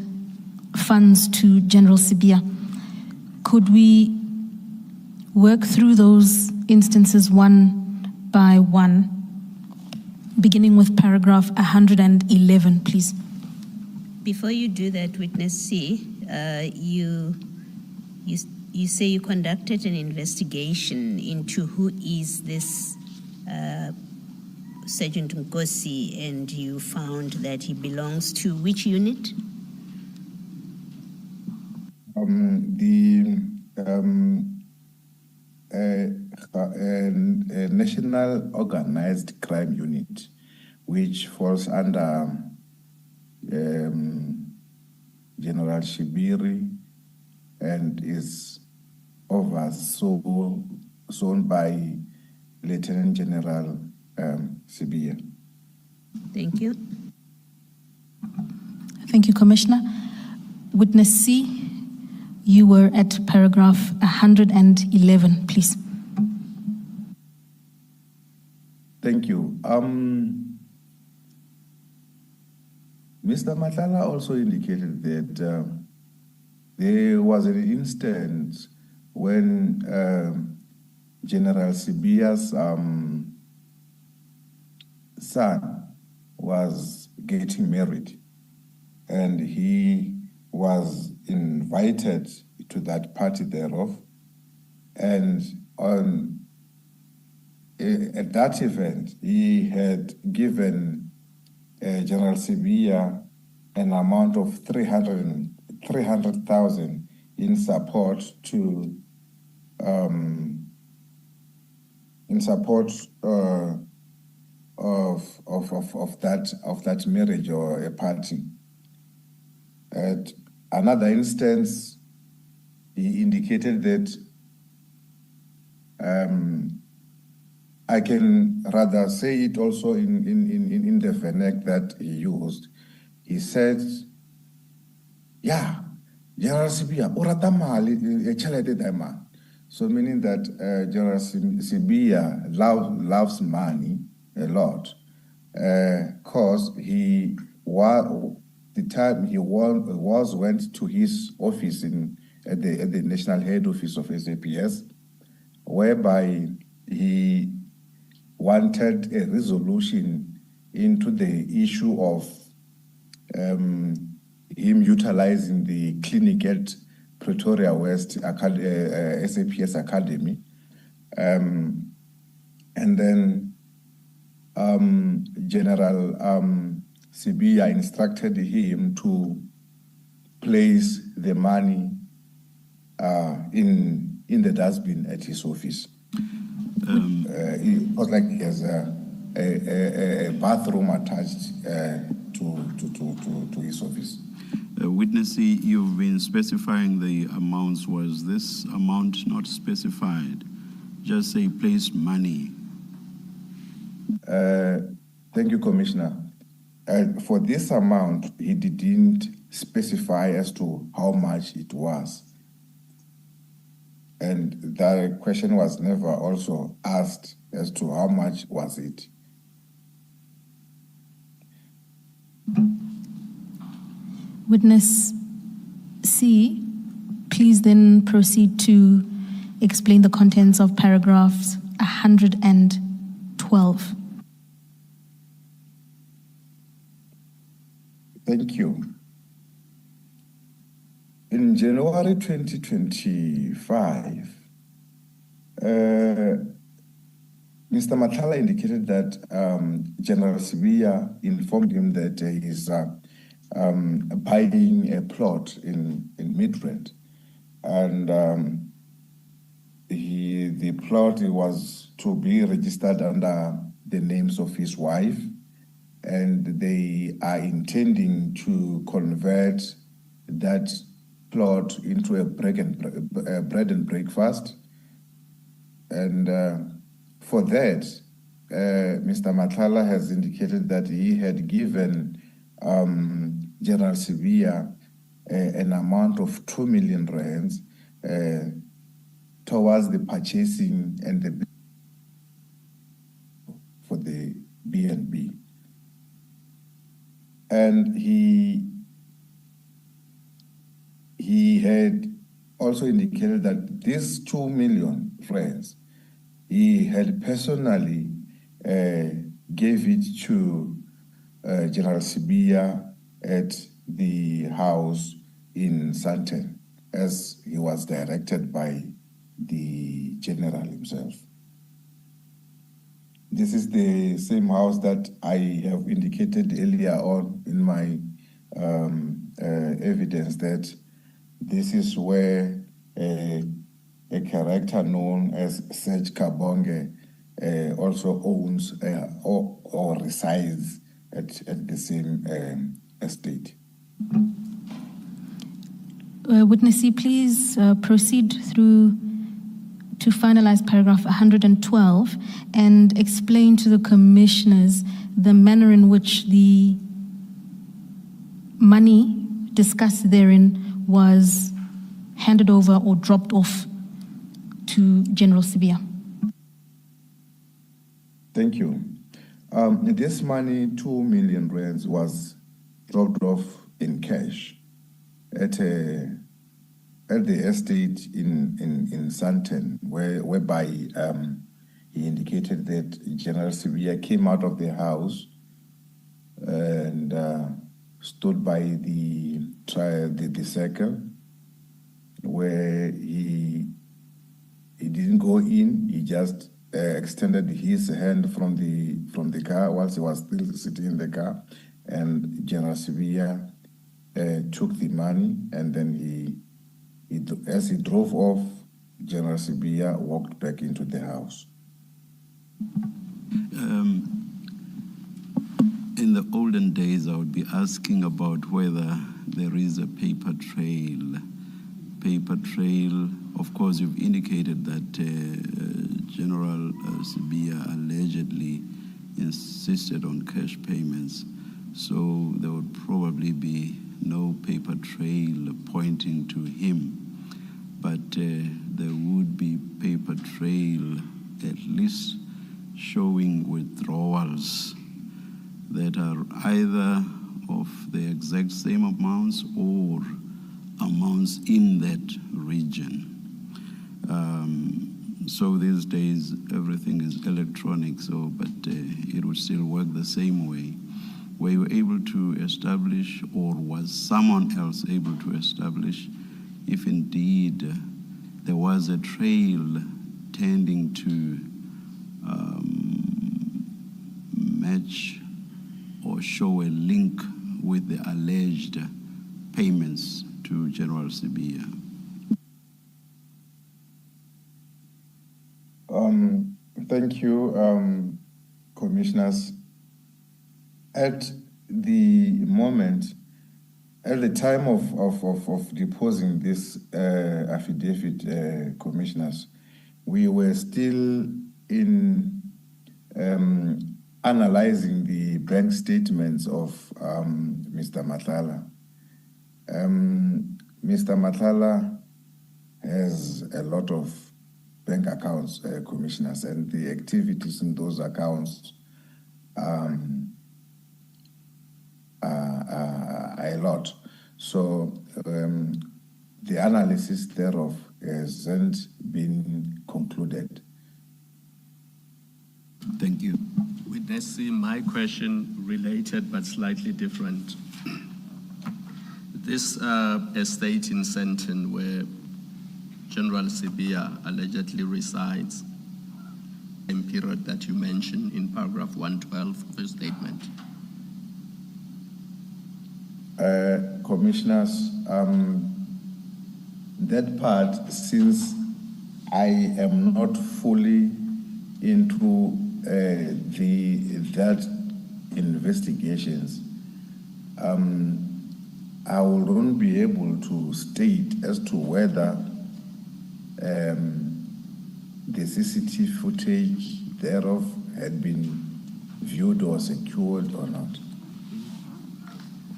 [SPEAKER 2] funds to General Sibia. Could we work through those instances one by one, beginning with paragraph 111, please?
[SPEAKER 3] Before you do that, Witness C, you say you conducted an investigation into who is this Sergeant Nkosi, and you found that he belongs to which unit?
[SPEAKER 1] National Organized Crime Unit, which falls under General Shibiri and is overseen by Lieutenant General Sibia.
[SPEAKER 3] Thank you.
[SPEAKER 2] Thank you, Commissioner. Witness C, you were at paragraph 111, please.
[SPEAKER 1] Thank you. Mr. Madlanga also indicated that there was an instance when General Sibia's son was getting married, and he was invited to that party thereof. And at that event, he had given General Sibia an amount of 300,000 in support of that marriage or a party. At another instance, he indicated that I can rather say it also in the vernac that he used. He said, yeah, General Sibia, orata mali chelete dama. So meaning that General Sibia loves money a lot, because he was, the time he went to his office at the national head office of SAPS, whereby he wanted a resolution into the issue of him utilizing the clinic at Pretoria West SAPS Academy. And then General Sibia instructed him to place the money in the dustbin at his office. It was like he has a bathroom attached to his office.
[SPEAKER 4] Witness C, you've been specifying the amounts. Was this amount not specified? Just say place money.
[SPEAKER 1] Thank you, Commissioner. For this amount, he didn't specify as to how much it was. And the question was never also asked as to how much was it.
[SPEAKER 2] Witness C, please then proceed to explain the contents of paragraphs 112.
[SPEAKER 1] Thank you. In January 2025, Mr. Matala indicated that General Sibia informed him that he is buying a plot in Midrand, and the plot was to be registered under the names of his wife, and they are intending to convert that plot into a bread and breakfast. And for that, Mr. Matala has indicated that he had given General Sibia an amount of 2 million rands towards the purchasing and the for the B&B. And he he had also indicated that these 2 million francs, he had personally gave it to General Sibia at the house in Santen, as he was directed by the general himself. This is the same house that I have indicated earlier on in my evidence, that this is where a character known as Serge Kabonge also owns or resides at the same estate.
[SPEAKER 2] Witness C, please proceed through to finalize paragraph 112 and explain to the commissioners the manner in which the money discussed therein was handed over or dropped off to General Sibia.
[SPEAKER 1] Thank you. This money, 2 million rands, was dropped off in cash at the estate in Santen, whereby he indicated that General Sibia came out of the house and stood by the circle, where he didn't go in. He just extended his hand from the car whilst he was still sitting in the car, and General Sibia took the money, and then as he drove off, General Sibia walked back into the house.
[SPEAKER 4] In the olden days, I would be asking about whether there is a paper trail. Of course, you've indicated that General Sibia allegedly insisted on cash payments, so there would probably be no paper trail pointing to him, but there would be paper trail at least showing withdrawals that are either of the exact same amounts or amounts in that region. So these days everything is electronic, but it would still work the same way. Were you able to establish, or was someone else able to establish, if indeed there was a trail tending to match or show a link with the alleged payments to General Sibia?
[SPEAKER 1] Thank you, commissioners. At the moment, at the time of deposing this affidavit, commissioners, we were still in analyzing the bank statements of Mr. Madlanga. Mr. Madlanga has a lot of bank accounts, commissioners, and the activities in those accounts are a lot. So the analysis thereof hasn't been concluded.
[SPEAKER 4] Thank you.
[SPEAKER 5] Witness C, my question related but slightly different. This estate in Santen where General Sibia allegedly resides, in period that you mentioned in paragraph 112 of the statement.
[SPEAKER 1] Commissioners, that part, since I am not fully into that investigations, I will not be able to state as to whether the CCTV footage thereof had been viewed or secured or not.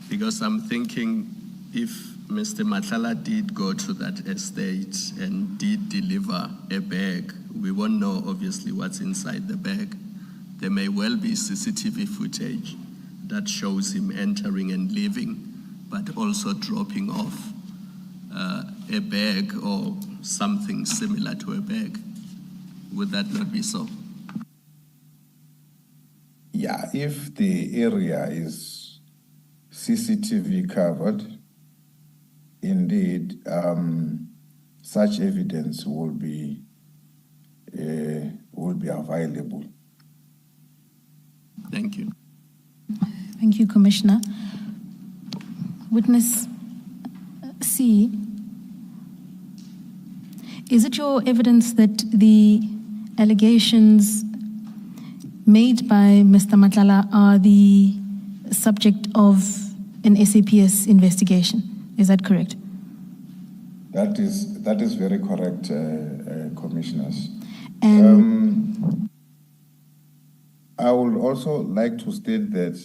[SPEAKER 5] Because I'm thinking if Mr. Madlanga did go to that estate and did deliver a bag, we won't know obviously what's inside the bag. There may well be CCTV footage that shows him entering and leaving, but also dropping off a bag or something similar to a bag. Would that not be so?
[SPEAKER 1] Yeah, if the area is CCTV covered, indeed, such evidence will be available.
[SPEAKER 5] Thank you.
[SPEAKER 2] Thank you, Commissioner. Witness C, is it your evidence that the allegations made by Mr. Madlanga are the subject of an SAPS investigation? Is that correct?
[SPEAKER 1] That is very correct, Commissioners.
[SPEAKER 2] And
[SPEAKER 1] I would also like to state that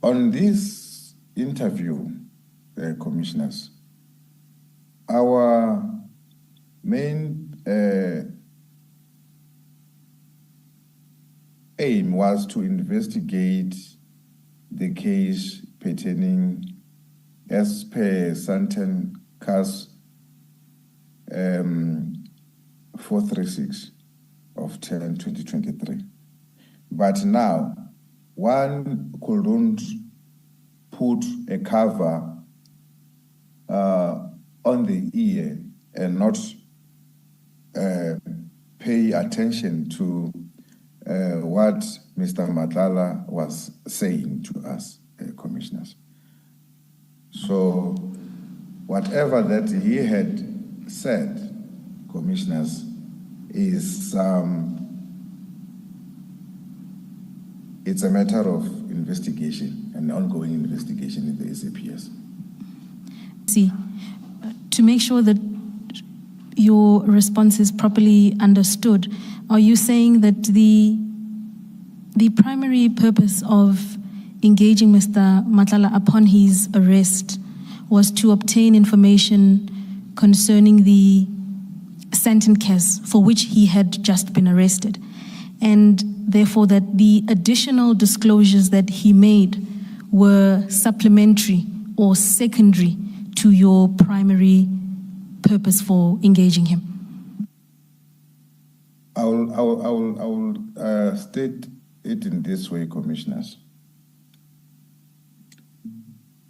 [SPEAKER 1] on this interview, Commissioners, our main aim was to investigate the case pertaining as per Santen Cas 436 of 10/2023. But now, one couldn't put a cover on the ear and not pay attention to what Mr. Madlanga was saying to us, Commissioners. So whatever that he had said, Commissioners, is it's a matter of investigation, an ongoing investigation in the SAPS.
[SPEAKER 2] see, to make sure that your response is properly understood, are you saying that the primary purpose of engaging Mr. Madlanga upon his arrest was to obtain information concerning the Santen case for which he had just been arrested, and therefore that the additional disclosures that he made were supplementary or secondary to your primary purpose for engaging him?
[SPEAKER 1] I will state it in this way, Commissioners.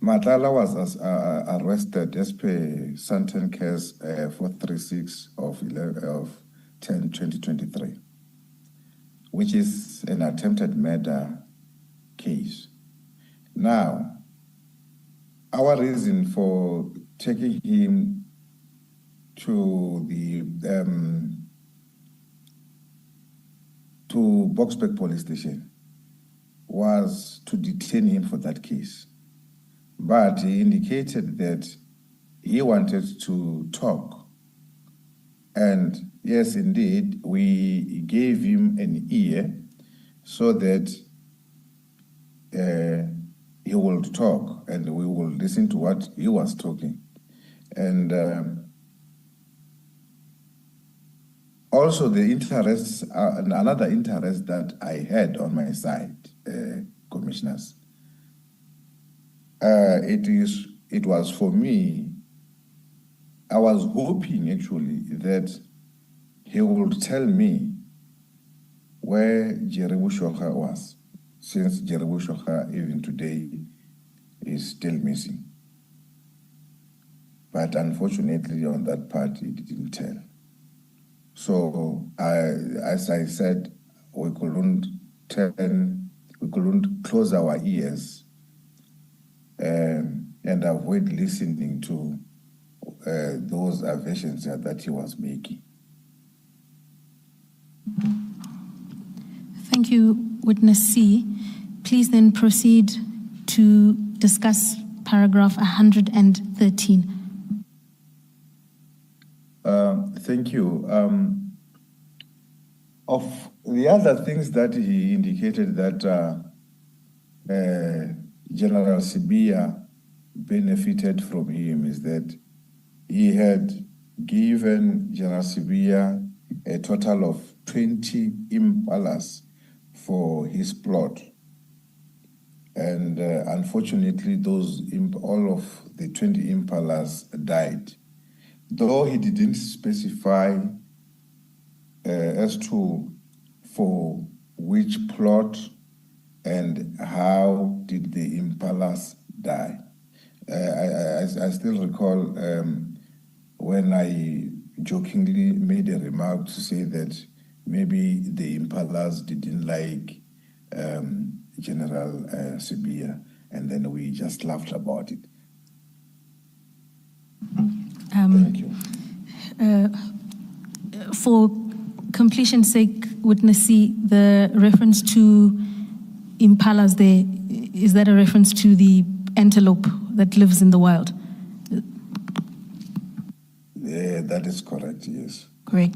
[SPEAKER 1] Madlanga was arrested as per Santen case 436 of 10/2023, which is an attempted murder case. Now, our reason for taking him to the to Boksburg police station was to detain him for that case. But he indicated that he wanted to talk. And yes, indeed, we gave him an ear so that he will talk and we will listen to what he was talking. And also the interests, another interest that I had on my side, Commissioners, it was for me, I was hoping actually that he would tell me where Jerry Bushwaha was, since Jerry Bushwaha even today is still missing. But unfortunately on that part, he didn't tell. So as I said, we couldn't close our ears and avoid listening to those assertions that he was making.
[SPEAKER 2] Thank you, Witness C. Please then proceed to discuss paragraph 113.
[SPEAKER 1] Thank you. Of the other things that he indicated that General Sibia benefited from him is that he had given General Sibia a total of 20 impalas for his plot. And unfortunately, all of the 20 impalas died. Though he didn't specify as to for which plot and how did the impalas die. I still recall when I jokingly made a remark to say that maybe the impalas didn't like General Sibia, and then we just laughed about it. Thank you.
[SPEAKER 2] For completion's sake, witness C, the reference to impalas there, is that a reference to the antelope that lives in the wild?
[SPEAKER 1] Yeah, that is correct, yes.
[SPEAKER 2] Correct.